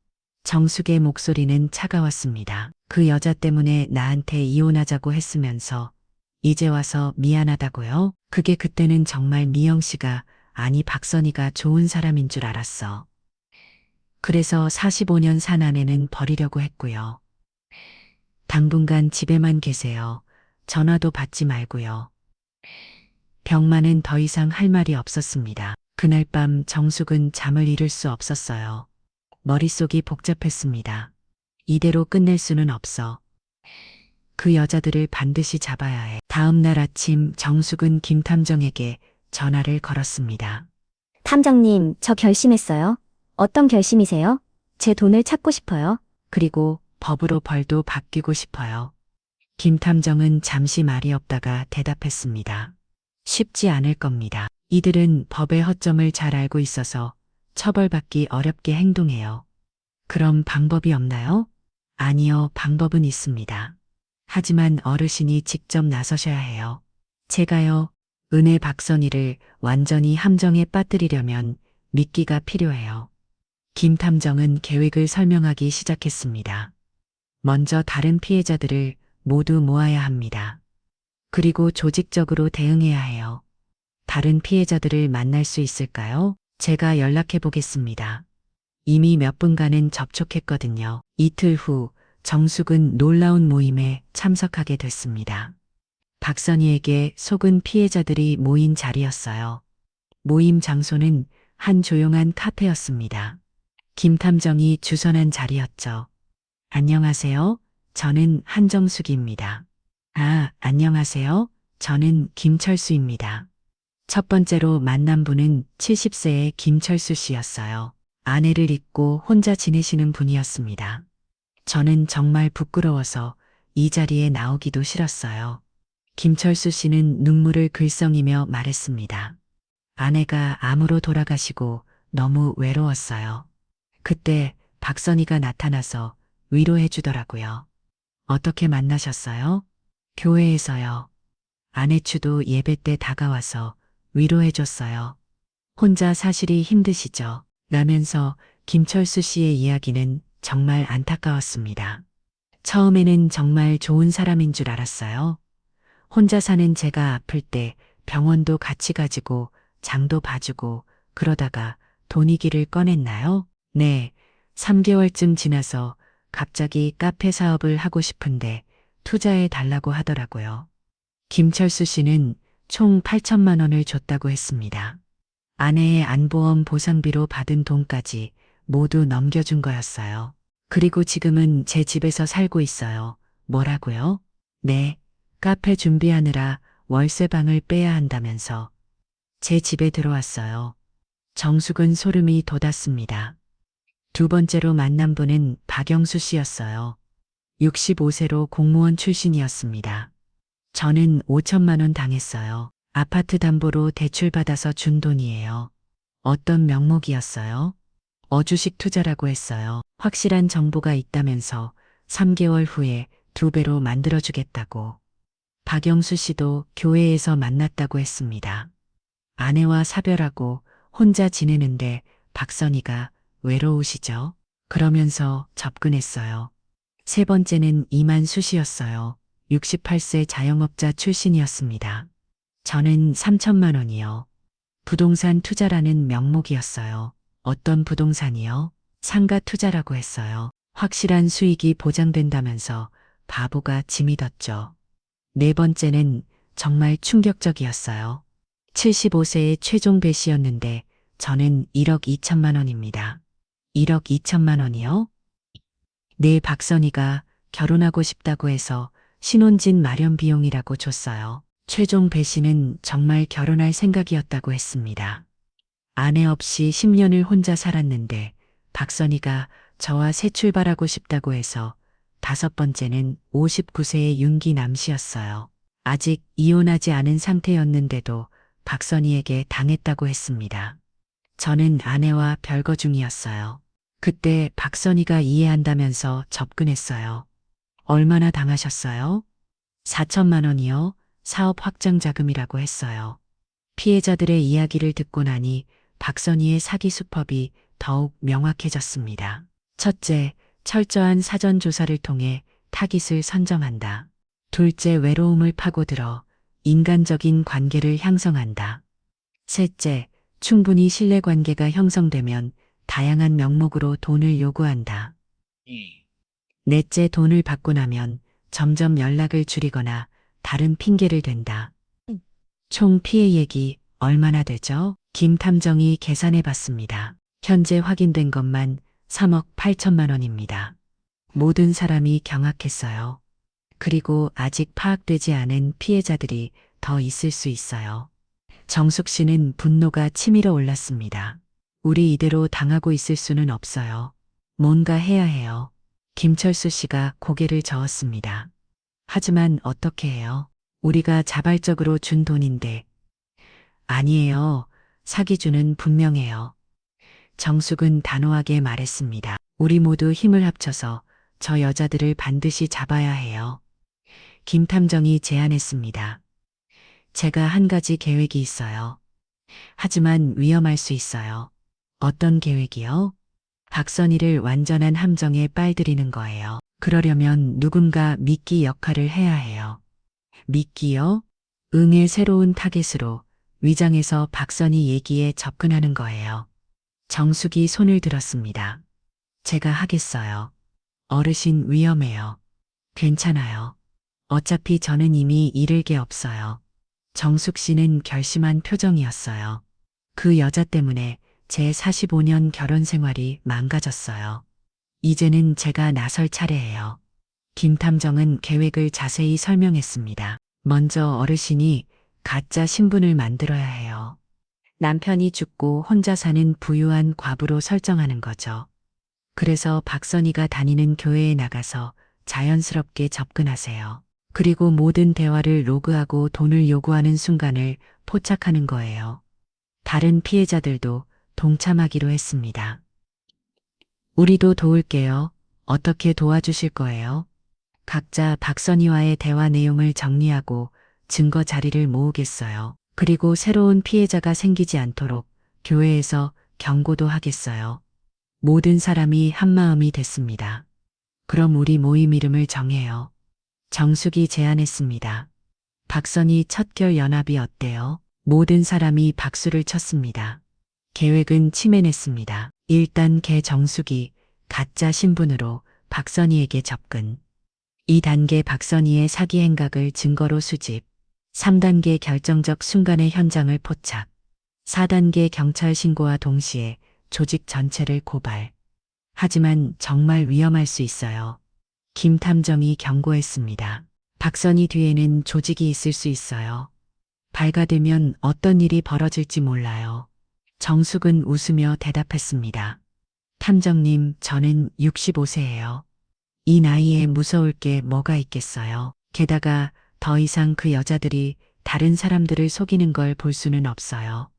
정숙의 목소리는 차가웠습니다. 그 여자 때문에 나한테 이혼하자고 했으면서 이제 와서 미안하다고요? 그게 그때는 정말 미영 씨가 아니 박선희가 좋은 사람인 줄 알았어. 그래서 45년 산 아내는 버리려고 했고요. 당분간 집에만 계세요. 전화도 받지 말고요. 병만은 더 이상 할 말이 없었습니다. 그날 밤 정숙은 잠을 이룰 수 없었어요. 머릿속이 복잡했습니다. 이대로 끝낼 수는 없어. 그 여자들을 반드시 잡아야 해. 다음 날 아침 정숙은 김탐정에게 전화를 걸었습니다. 탐정님, 저 결심했어요. 어떤 결심이세요? 제 돈을 찾고 싶어요. 그리고 법으로 벌도 바뀌고 싶어요. 김탐정은 잠시 말이 없다가 대답했습니다. 쉽지 않을 겁니다. 이들은 법의 허점을 잘 알고 있어서 처벌받기 어렵게 행동해요. 그럼 방법이 없나요? 아니요, 방법은 있습니다. 하지만 어르신이 직접 나서셔야 해요. 제가요, 은혜 박선희를 완전히 함정에 빠뜨리려면 미끼가 필요해요. 김탐정은 계획을 설명하기 시작했습니다. 먼저 다른 피해자들을 모두 모아야 합니다. 그리고 조직적으로 대응해야 해요. 다른 피해자들을 만날 수 있을까요? 제가 연락해 보겠습니다. 이미 몇 분간은 접촉했거든요. 이틀 후 정숙은 놀라운 모임에 참석하게 됐습니다. 박선희에게 속은 피해자들이 모인 자리였어요. 모임 장소는 한 조용한 카페였습니다. 김탐정이 주선한 자리였죠. 안녕하세요. 저는 한정숙입니다. 아, 안녕하세요. 저는 김철수입니다. 첫 번째로 만난 분은 70세의 김철수 씨였어요. 아내를 잊고 혼자 지내시는 분이었습니다. 저는 정말 부끄러워서 이 자리에 나오기도 싫었어요. 김철수 씨는 눈물을 글썽이며 말했습니다. 아내가 암으로 돌아가시고 너무 외로웠어요. 그때 박선희가 나타나서 위로해 주더라고요. 어떻게 만나셨어요? 교회에서요. 아내추도 예배 때 다가와서 위로해 줬어요. 혼자 사실이 힘드시죠? 라면서 김철수 씨의 이야기는 정말 안타까웠습니다. 처음에는 정말 좋은 사람인 줄 알았어요. 혼자 사는 제가 아플 때 병원도 같이 가지고 장도 봐주고 그러다가 돈이기를 꺼냈나요? 네, 3개월쯤 지나서 갑자기 카페 사업을 하고 싶은데 투자해 달라고 하더라고요. 김철수 씨는 총 8천만 원을 줬다고 했습니다. 아내의 안보험 보상비로 받은 돈까지 모두 넘겨준 거였어요. 그리고 지금은 제 집에서 살고 있어요. 뭐라고요? 네, 카페 준비하느라 월세방을 빼야 한다면서 제 집에 들어왔어요. 정숙은 소름이 돋았습니다. 두 번째로 만난 분은 박영수 씨였어요. 65세로 공무원 출신이었습니다. 저는 5천만 원 당했어요. 아파트 담보로 대출받아서 준 돈이에요. 어떤 명목이었어요? 어주식 투자라고 했어요. 확실한 정보가 있다면서 3개월 후에 2배로 만들어주겠다고. 박영수 씨도 교회에서 만났다고 했습니다. 아내와 사별하고 혼자 지내는데 박선희가 외로우시죠? 그러면서 접근했어요. 세 번째는 이만수 씨였어요. 68세 자영업자 출신이었습니다. 저는 3천만 원이요. 부동산 투자라는 명목이었어요. 어떤 부동산이요? 상가 투자라고 했어요. 확실한 수익이 보장된다면서 바보가 지 믿었죠. 네 번째는 정말 충격적이었어요. 75세의 최종 배시였는데 저는 1억 2천만 원입니다. 1억 2천만 원이요? 네, 박선희가 결혼하고 싶다고 해서 신혼집 마련 비용이라고 줬어요. 최종 배시는 정말 결혼할 생각이었다고 했습니다. 아내 없이 10년을 혼자 살았는데 박선희가 저와 새 출발하고 싶다고 해서 다섯 번째는 59세의 윤기 남씨였어요. 아직 이혼하지 않은 상태였는데도 박선희에게 당했다고 했습니다. 저는 아내와 별거 중이었어요. 그때 박선희가 이해한다면서 접근했어요. 얼마나 당하셨어요? 4천만 원이요. 사업 확장 자금이라고 했어요. 피해자들의 이야기를 듣고 나니 박선희의 사기 수법이 더욱 명확해졌습니다. 첫째, 철저한 사전 조사를 통해 타깃을 선정한다. 둘째, 외로움을 파고들어 인간적인 관계를 형성한다. 셋째, 충분히 신뢰관계가 형성되면 다양한 명목으로 돈을 요구한다. 넷째, 돈을 받고 나면 점점 연락을 줄이거나 다른 핑계를 댄다. 총 피해액이 얼마나 되죠? 김 탐정이 계산해 봤습니다. 현재 확인된 것만 3억 8천만 원입니다. 모든 사람이 경악했어요. 그리고 아직 파악되지 않은 피해자들이 더 있을 수 있어요. 정숙 씨는 분노가 치밀어 올랐습니다. 우리 이대로 당하고 있을 수는 없어요. 뭔가 해야 해요. 김철수 씨가 고개를 저었습니다. 하지만 어떻게 해요? 우리가 자발적으로 준 돈인데. 아니에요. 사기주는 분명해요. 정숙은 단호하게 말했습니다. 우리 모두 힘을 합쳐서 저 여자들을 반드시 잡아야 해요. 김 탐정이 제안했습니다. 제가 한 가지 계획이 있어요. 하지만 위험할 수 있어요. 어떤 계획이요? 박선희를 완전한 함정에 빨들이는 거예요. 그러려면 누군가 미끼 역할을 해야 해요. 미끼요? 응의 새로운 타겟으로 위장해서 박선희 얘기에 접근하는 거예요. 정숙이 손을 들었습니다. 제가 하겠어요. 어르신 위험해요. 괜찮아요. 어차피 저는 이미 잃을 게 없어요. 정숙 씨는 결심한 표정이었어요. 그 여자 때문에 제 45년 결혼 생활이 망가졌어요. 이제는 제가 나설 차례예요. 김 탐정은 계획을 자세히 설명했습니다. 먼저 어르신이 가짜 신분을 만들어야 해요. 남편이 죽고 혼자 사는 부유한 과부로 설정하는 거죠. 그래서 박선희가 다니는 교회에 나가서 자연스럽게 접근하세요. 그리고 모든 대화를 로그하고 돈을 요구하는 순간을 포착하는 거예요. 다른 피해자들도 동참하기로 했습니다. 우리도 도울게요. 어떻게 도와주실 거예요? 각자 박선희와의 대화 내용을 정리하고 증거 자리를 모으겠어요. 그리고 새로운 피해자가 생기지 않도록 교회에서 경고도 하겠어요. 모든 사람이 한마음이 됐습니다. 그럼 우리 모임 이름을 정해요. 정숙이 제안했습니다. 박선희 첫결 연합이 어때요? 모든 사람이 박수를 쳤습니다. 계획은 치밀했습니다. 1단계 정숙이 가짜 신분으로 박선희에게 접근. 2단계 박선희의 사기 행각을 증거로 수집. 3단계 결정적 순간의 현장을 포착. 4단계 경찰 신고와 동시에 조직 전체를 고발. 하지만 정말 위험할 수 있어요. 김 탐정이 경고했습니다. 박선희 뒤에는 조직이 있을 수 있어요. 발가되면 어떤 일이 벌어질지 몰라요. 정숙은 웃으며 대답했습니다. 탐정님, 저는 65세예요. 이 나이에 무서울 게 뭐가 있겠어요. 게다가 더 이상 그 여자들이 다른 사람들을 속이는 걸 볼 수는 없어요.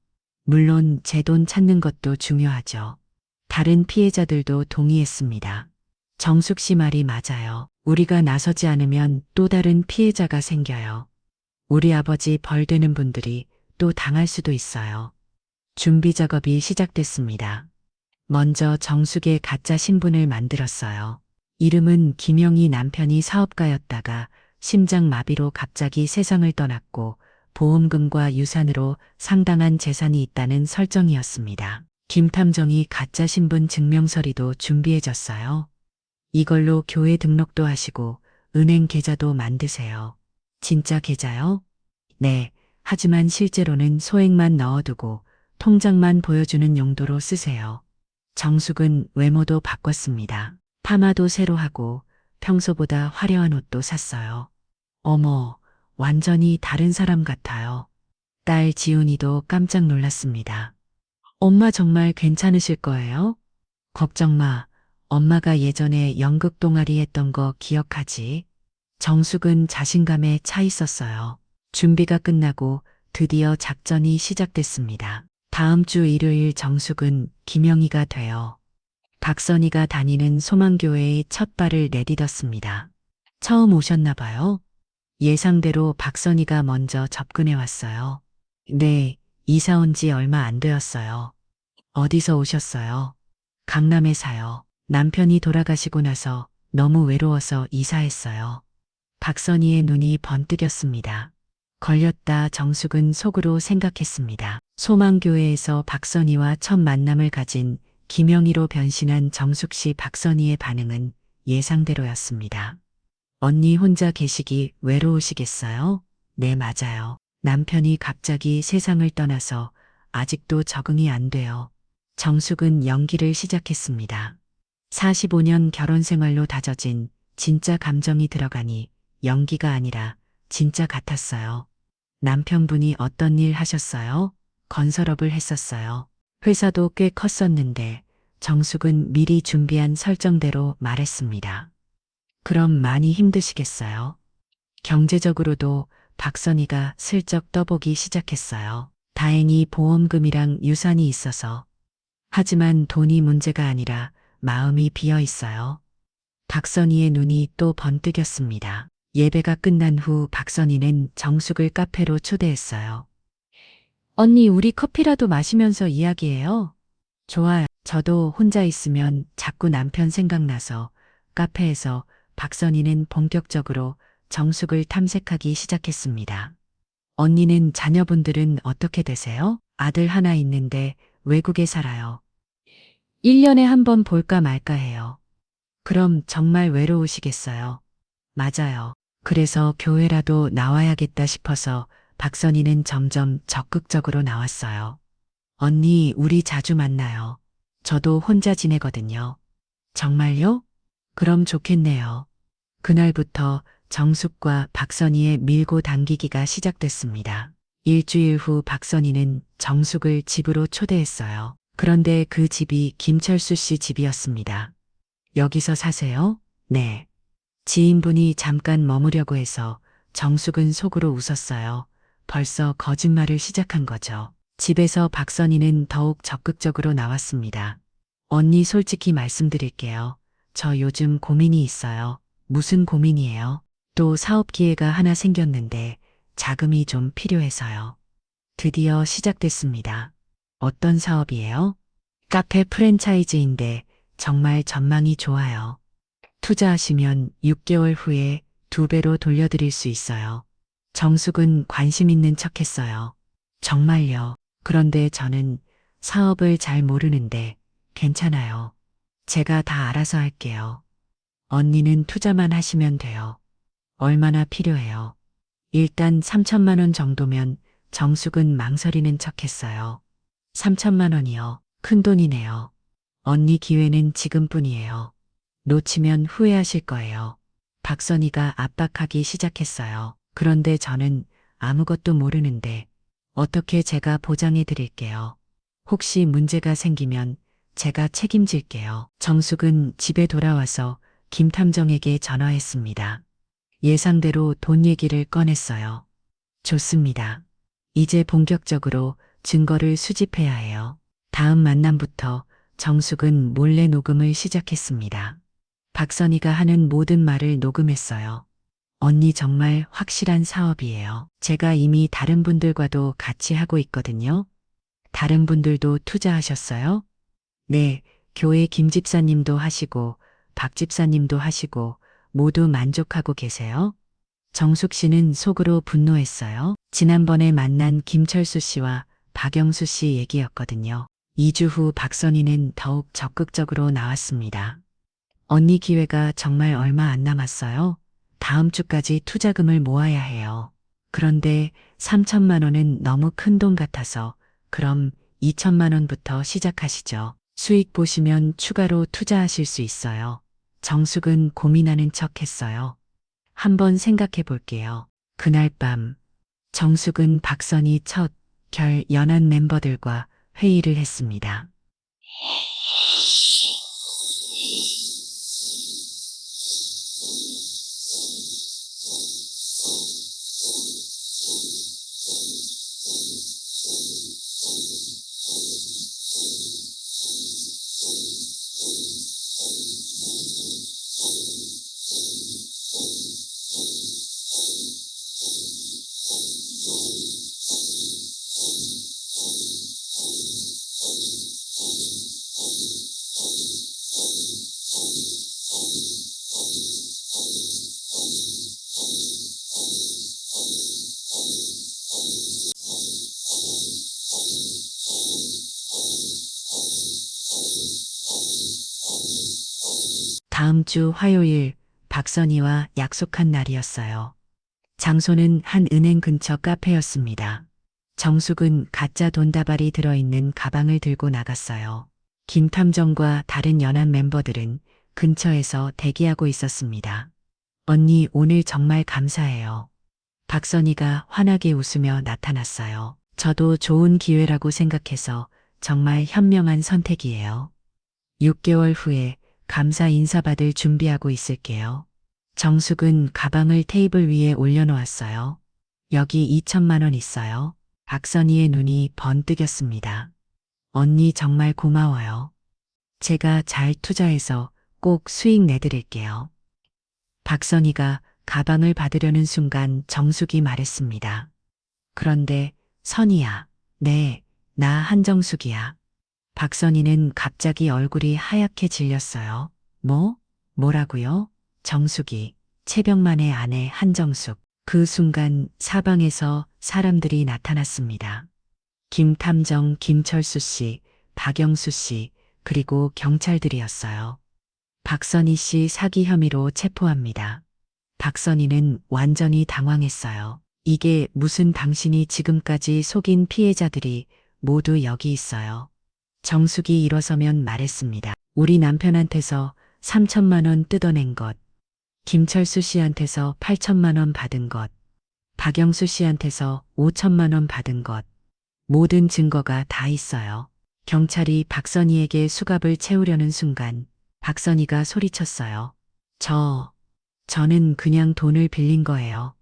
물론 제 돈 찾는 것도 중요하죠. 다른 피해자들도 동의했습니다. 정숙 씨 말이 맞아요. 우리가 나서지 않으면 또 다른 피해자가 생겨요. 우리 아버지 벌 되는 분들이 또 당할 수도 있어요. 준비 작업이 시작됐습니다. 먼저 정숙의 가짜 신분을 만들었어요. 이름은 김영희. 남편이 사업가였다가 심장마비로 갑자기 세상을 떠났고 보험금과 유산으로 상당한 재산이 있다는 설정이었습니다. 김 탐정이 가짜 신분 증명서리도 준비해줬어요. 이걸로 교회 등록도 하시고 은행 계좌도 만드세요. 진짜 계좌요? 네. 하지만 실제로는 소액만 넣어두고 통장만 보여주는 용도로 쓰세요. 정숙은 외모도 바꿨습니다. 파마도 새로 하고 평소보다 화려한 옷도 샀어요. 어머, 완전히 다른 사람 같아요. 딸 지훈이도 깜짝 놀랐습니다. 엄마 정말 괜찮으실 거예요? 걱정 마. 엄마가 예전에 연극 동아리 했던 거 기억하지? 정숙은 자신감에 차 있었어요. 준비가 끝나고 드디어 작전이 시작됐습니다. 다음 주 일요일 정숙은 김영희가 되어 박선희가 다니는 소망교회의 첫 발을 내딛었습니다. 처음 오셨나 봐요. 예상대로 박선희가 먼저 접근해 왔어요. 네, 이사 온 지 얼마 안 되었어요. 어디서 오셨어요? 강남에 사요. 남편이 돌아가시고 나서 너무 외로워서 이사했어요. 박선희의 눈이 번뜩였습니다. 걸렸다. 정숙은 속으로 생각했습니다. 소망교회에서 박선희와 첫 만남을 가진 김영희로 변신한 정숙 씨. 박선희의 반응은 예상대로였습니다. 언니 혼자 계시기 외로우시겠어요? 네, 맞아요. 남편이 갑자기 세상을 떠나서 아직도 적응이 안 돼요. 정숙은 연기를 시작했습니다. 45년 결혼 생활로 다져진 진짜 감정이 들어가니 연기가 아니라 진짜 같았어요. 남편분이 어떤 일 하셨어요? 건설업을 했었어요. 회사도 꽤 컸었는데 정숙은 미리 준비한 설정대로 말했습니다. 그럼 많이 힘드시겠어요? 경제적으로도 박선희가 슬쩍 떠보기 시작했어요. 다행히 보험금이랑 유산이 있어서. 하지만 돈이 문제가 아니라 마음이 비어 있어요. 박선희의 눈이 또 번뜩였습니다. 예배가 끝난 후 박선희는 정숙을 카페로 초대했어요. 언니, 우리 커피라도 마시면서 이야기해요. 좋아요. 저도 혼자 있으면 자꾸 남편 생각나서. 카페에서 박선희는 본격적으로 정숙을 탐색하기 시작했습니다. 언니는 자녀분들은 어떻게 되세요? 아들 하나 있는데 외국에 살아요. 1년에 한 번 볼까 말까 해요. 그럼 정말 외로우시겠어요. 맞아요. 그래서 교회라도 나와야겠다 싶어서 박선희는 점점 적극적으로 나왔어요. 언니, 우리 자주 만나요. 저도 혼자 지내거든요. 정말요? 그럼 좋겠네요. 그날부터 정숙과 박선희의 밀고 당기기가 시작됐습니다. 일주일 후 박선희는 정숙을 집으로 초대했어요. 그런데 그 집이 김철수 씨 집이었습니다. 여기서 사세요? 네. 지인분이 잠깐 머무려고 해서. 정숙은 속으로 웃었어요. 벌써 거짓말을 시작한 거죠. 집에서 박선희는 더욱 적극적으로 나왔습니다. 언니, 솔직히 말씀드릴게요. 저 요즘 고민이 있어요. 무슨 고민이에요? 또 사업 기회가 하나 생겼는데 자금이 좀 필요해서요. 드디어 시작됐습니다. 어떤 사업이에요? 카페 프랜차이즈인데 정말 전망이 좋아요. 투자하시면 6개월 후에 2배로 돌려드릴 수 있어요. 정숙은 관심 있는 척했어요. 정말요. 그런데 저는 사업을 잘 모르는데 괜찮아요. 제가 다 알아서 할게요. 언니는 투자만 하시면 돼요. 얼마나 필요해요? 일단 3천만 원 정도면. 정숙은 망설이는 척했어요. 3천만 원이요. 큰 돈이네요. 언니 기회는 지금뿐이에요. 놓치면 후회하실 거예요. 박선희가 압박하기 시작했어요. 그런데 저는 아무것도 모르는데 어떻게 제가 보장해 드릴게요. 혹시 문제가 생기면 제가 책임질게요. 정숙은 집에 돌아와서 김 탐정에게 전화했습니다. 예상대로 돈 얘기를 꺼냈어요. 좋습니다. 이제 본격적으로 증거를 수집해야 해요. 다음 만남부터 정숙은 몰래 녹음을 시작했습니다. 박선희가 하는 모든 말을 녹음했어요. 언니 정말 확실한 사업이에요. 제가 이미 다른 분들과도 같이 하고 있거든요. 다른 분들도 투자하셨어요? 네, 교회 김 집사님도 하시고 박 집사님도 하시고 모두 만족하고 계세요? 정숙 씨는 속으로 분노했어요. 지난번에 만난 김철수 씨와 박영수 씨 얘기였거든요. 2주 후 박선희는 더욱 적극적으로 나왔습니다. 언니 기회가 정말 얼마 안 남았어요. 다음 주까지 투자금을 모아야 해요. 그런데 3천만 원은 너무 큰 돈 같아서 그럼 2천만 원부터 시작하시죠. 수익 보시면 추가로 투자하실 수 있어요. 정숙은 고민하는 척 했어요. 한번 생각해 볼게요. 그날 밤 정숙은 박선희 첫 결 연한 멤버들과 회의를 했습니다. 다음 주 화요일 박선희와 약속한 날이었어요. 장소는 한 은행 근처 카페였습니다. 정숙은 가짜 돈다발이 들어있는 가방을 들고 나갔어요. 김 탐정과 다른 연합 멤버들은 근처에서 대기하고 있었습니다. 언니 오늘 정말 감사해요. 박선희가 환하게 웃으며 나타났어요. 저도 좋은 기회라고 생각해서 정말 현명한 선택이에요. 6개월 후에 감사 인사 받을 준비하고 있을게요. 정숙은 가방을 테이블 위에 올려놓았어요. 여기 2천만 원 있어요. 박선희의 눈이 번뜩였습니다. 언니 정말 고마워요. 제가 잘 투자해서 꼭 수익 내드릴게요. 박선희가 가방을 받으려는 순간 정숙이 말했습니다. 그런데 선희야, 네, 나 한정숙이야. 박선희는 갑자기 얼굴이 하얗게 질렸어요. 뭐라고요? 정숙이, 최병만의 아내 한정숙. 그 순간 사방에서 사람들이 나타났습니다. 김 탐정, 김철수 씨, 박영수 씨, 그리고 경찰들이었어요. 박선희 씨 사기 혐의로 체포합니다. 박선희는 완전히 당황했어요. 이게 무슨 당신이 지금까지 속인 피해자들이 모두 여기 있어요. 정숙이 일어서면 말했습니다. 우리 남편한테서 3천만 원 뜯어낸 것, 김철수 씨한테서 8천만 원 받은 것, 박영수 씨한테서 5천만 원 받은 것, 모든 증거가 다 있어요. 경찰이 박선희에게 수갑을 채우려는 순간 박선희가 소리쳤어요. 저는 그냥 돈을 빌린 거예요.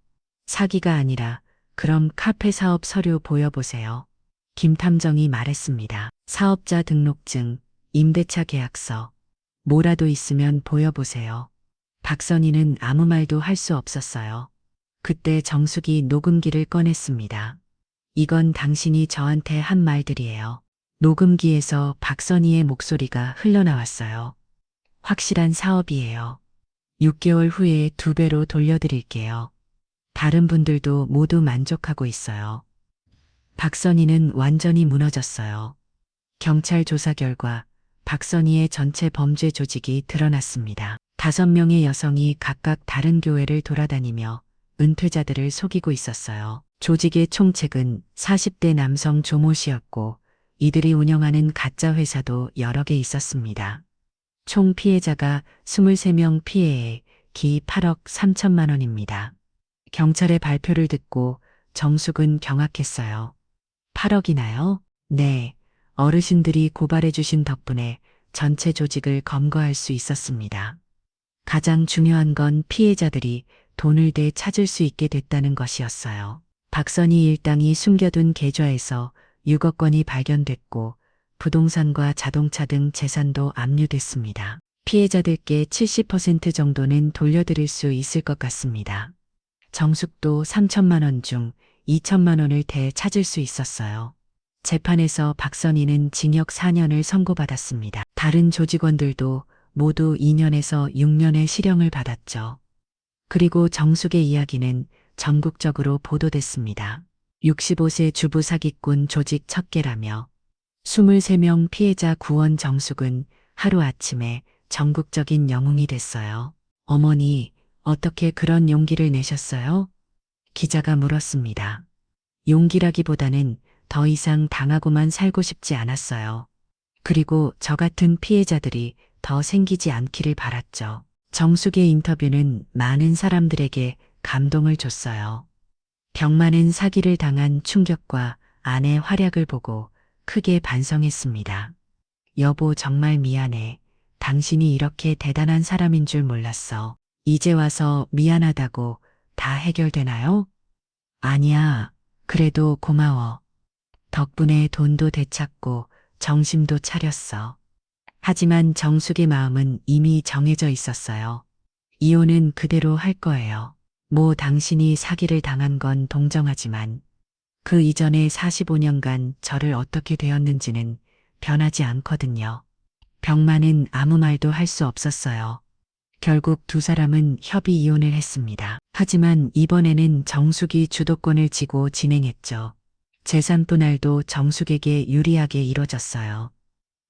사기가 아니라 그럼 카페 사업 서류 보여보세요. 김 탐정이 말했습니다. 사업자 등록증, 임대차 계약서, 뭐라도 있으면 보여보세요. 박선희는 아무 말도 할 수 없었어요. 그때 정숙이 녹음기를 꺼냈습니다. 이건 당신이 저한테 한 말들이에요. 녹음기에서 박선희의 목소리가 흘러나왔어요. 확실한 사업이에요. 6개월 후에 2배로 돌려드릴게요. 다른 분들도 모두 만족하고 있어요. 박선희는 완전히 무너졌어요. 경찰 조사 결과 박선희의 전체 범죄 조직이 드러났습니다. 5명의 여성이 각각 다른 교회를 돌아다니며 은퇴자들을 속이고 있었어요. 조직의 총책은 40대 남성 조모 씨였고 이들이 운영하는 가짜 회사도 여러 개 있었습니다. 총 피해자가 23명 피해에 기 8억 3천만 원입니다. 경찰의 발표를 듣고 정숙은 경악했어요. 8억이나요? 네. 어르신들이 고발해 주신 덕분에 전체 조직을 검거할 수 있었습니다. 가장 중요한 건 피해자들이 돈을 되찾을 수 있게 됐다는 것이었어요. 박선희 일당이 숨겨둔 계좌에서 6억 원이 발견됐고 부동산과 자동차 등 재산도 압류됐습니다. 피해자들께 70% 정도는 돌려드릴 수 있을 것 같습니다. 정숙도 3천만 원 중 2천만 원을 되찾을 수 있었어요. 재판에서 박선희는 징역 4년을 선고받았습니다. 다른 조직원들도 모두 2년에서 6년의 실형을 받았죠. 그리고 정숙의 이야기는 전국적으로 보도됐습니다. 65세 주부 사기꾼 조직 첫 개라며 23명 피해자 구원 정숙은 하루아침에 전국적인 영웅이 됐어요. 어머니, 어떻게 그런 용기를 내셨어요? 기자가 물었습니다. 용기라기보다는 더 이상 당하고만 살고 싶지 않았어요. 그리고 저 같은 피해자들이 더 생기지 않기를 바랐죠. 정숙의 인터뷰는 많은 사람들에게 감동을 줬어요. 병만은 사기를 당한 충격과 아내의 활약을 보고 크게 반성했습니다. 여보, 정말 미안해. 당신이 이렇게 대단한 사람인 줄 몰랐어. 이제 와서 미안하다고 다 해결되나요? 아니야. 그래도 고마워. 덕분에 돈도 되찾고 정신도 차렸어. 하지만 정숙의 마음은 이미 정해져 있었어요. 이혼은 그대로 할 거예요. 뭐 당신이 사기를 당한 건 동정하지만 그 이전에 45년간 저를 어떻게 되었는지는 변하지 않거든요. 병만은 아무 말도 할 수 없었어요. 결국 두 사람은 협의 이혼을 했습니다. 하지만 이번에는 정숙이 주도권을 쥐고 진행했죠. 재산 분할도 정숙에게 유리하게 이뤄졌어요.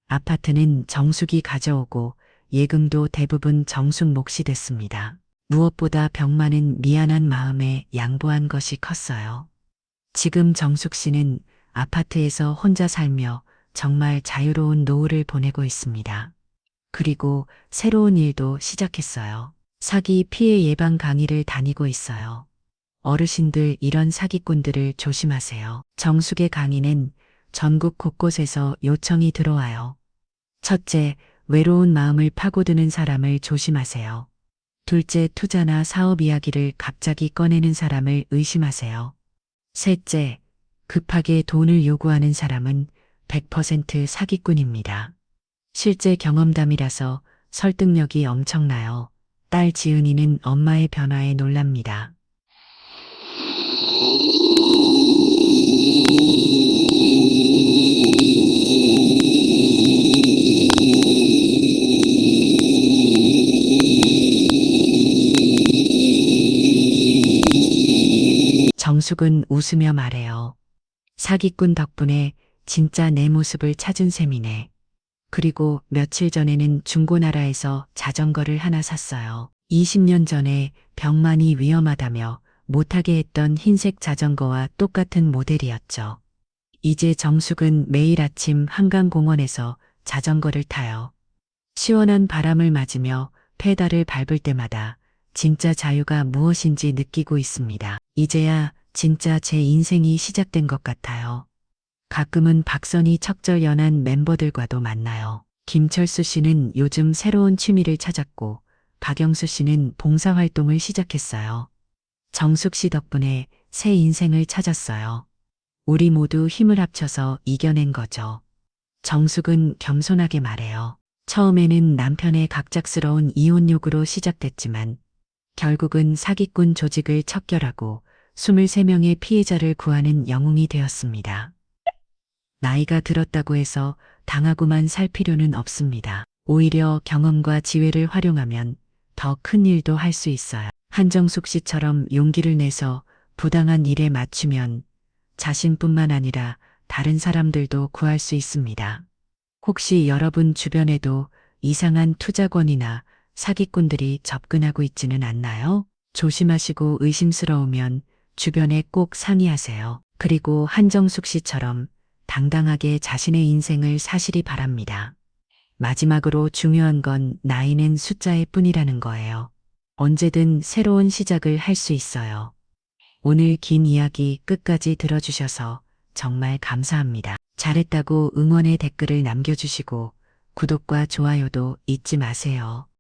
아파트는 정숙이 가져오고 예금도 대부분 정숙 몫이 됐습니다. 무엇보다 병만은 미안한 마음에 양보한 것이 컸어요. 지금 정숙 씨는 아파트에서 혼자 살며 정말 자유로운 노후를 보내고 있습니다. 그리고 새로운 일도 시작했어요. 사기 피해 예방 강의를 다니고 있어요. 어르신들, 이런 사기꾼들을 조심하세요. 정숙의 강의는 전국 곳곳에서 요청이 들어와요. 첫째, 외로운 마음을 파고드는 사람을 조심하세요. 둘째, 투자나 사업 이야기를 갑자기 꺼내는 사람을 의심하세요. 셋째, 급하게 돈을 요구하는 사람은 100% 사기꾼입니다. 실제 경험담이라서 설득력이 엄청나요. 딸 지은이는 엄마의 변화에 놀랍니다. 정숙은 웃으며 말해요. 사기꾼 덕분에 진짜 내 모습을 찾은 셈이네. 그리고 며칠 전에는 중고나라에서 자전거를 하나 샀어요. 20년 전에 병만이 위험하다며 못하게 했던 흰색 자전거와 똑같은 모델이었죠. 이제 정숙은 매일 아침 한강공원에서 자전거를 타요. 시원한 바람을 맞으며 페달을 밟을 때마다 진짜 자유가 무엇인지 느끼고 있습니다. 이제야 진짜 제 인생이 시작된 것 같아요. 가끔은 박선희 척절 연한 멤버들과도 만나요. 김철수 씨는 요즘 새로운 취미를 찾았고 박영수 씨는 봉사활동을 시작했어요. 정숙 씨 덕분에 새 인생을 찾았어요. 우리 모두 힘을 합쳐서 이겨낸 거죠. 정숙은 겸손하게 말해요. 처음에는 남편의 갑작스러운 이혼 요구로 시작됐지만 결국은 사기꾼 조직을 척결하고 23명의 피해자를 구하는 영웅이 되었습니다. 나이가 들었다고 해서 당하고만 살 필요는 없습니다. 오히려 경험과 지혜를 활용하면 더 큰 일도 할 수 있어요. 한정숙 씨처럼 용기를 내서 부당한 일에 맞추면 자신뿐만 아니라 다른 사람들도 구할 수 있습니다. 혹시 여러분 주변에도 이상한 투자권이나 사기꾼들이 접근하고 있지는 않나요? 조심하시고 의심스러우면 주변에 꼭 상의하세요. 그리고 한정숙 씨처럼 당당하게 자신의 인생을 사시리 바랍니다. 마지막으로 중요한 건 나이는 숫자일 뿐이라는 거예요. 언제든 새로운 시작을 할 수 있어요. 오늘 긴 이야기 끝까지 들어주셔서 정말 감사합니다. 잘했다고 응원의 댓글을 남겨주시고 구독과 좋아요도 잊지 마세요.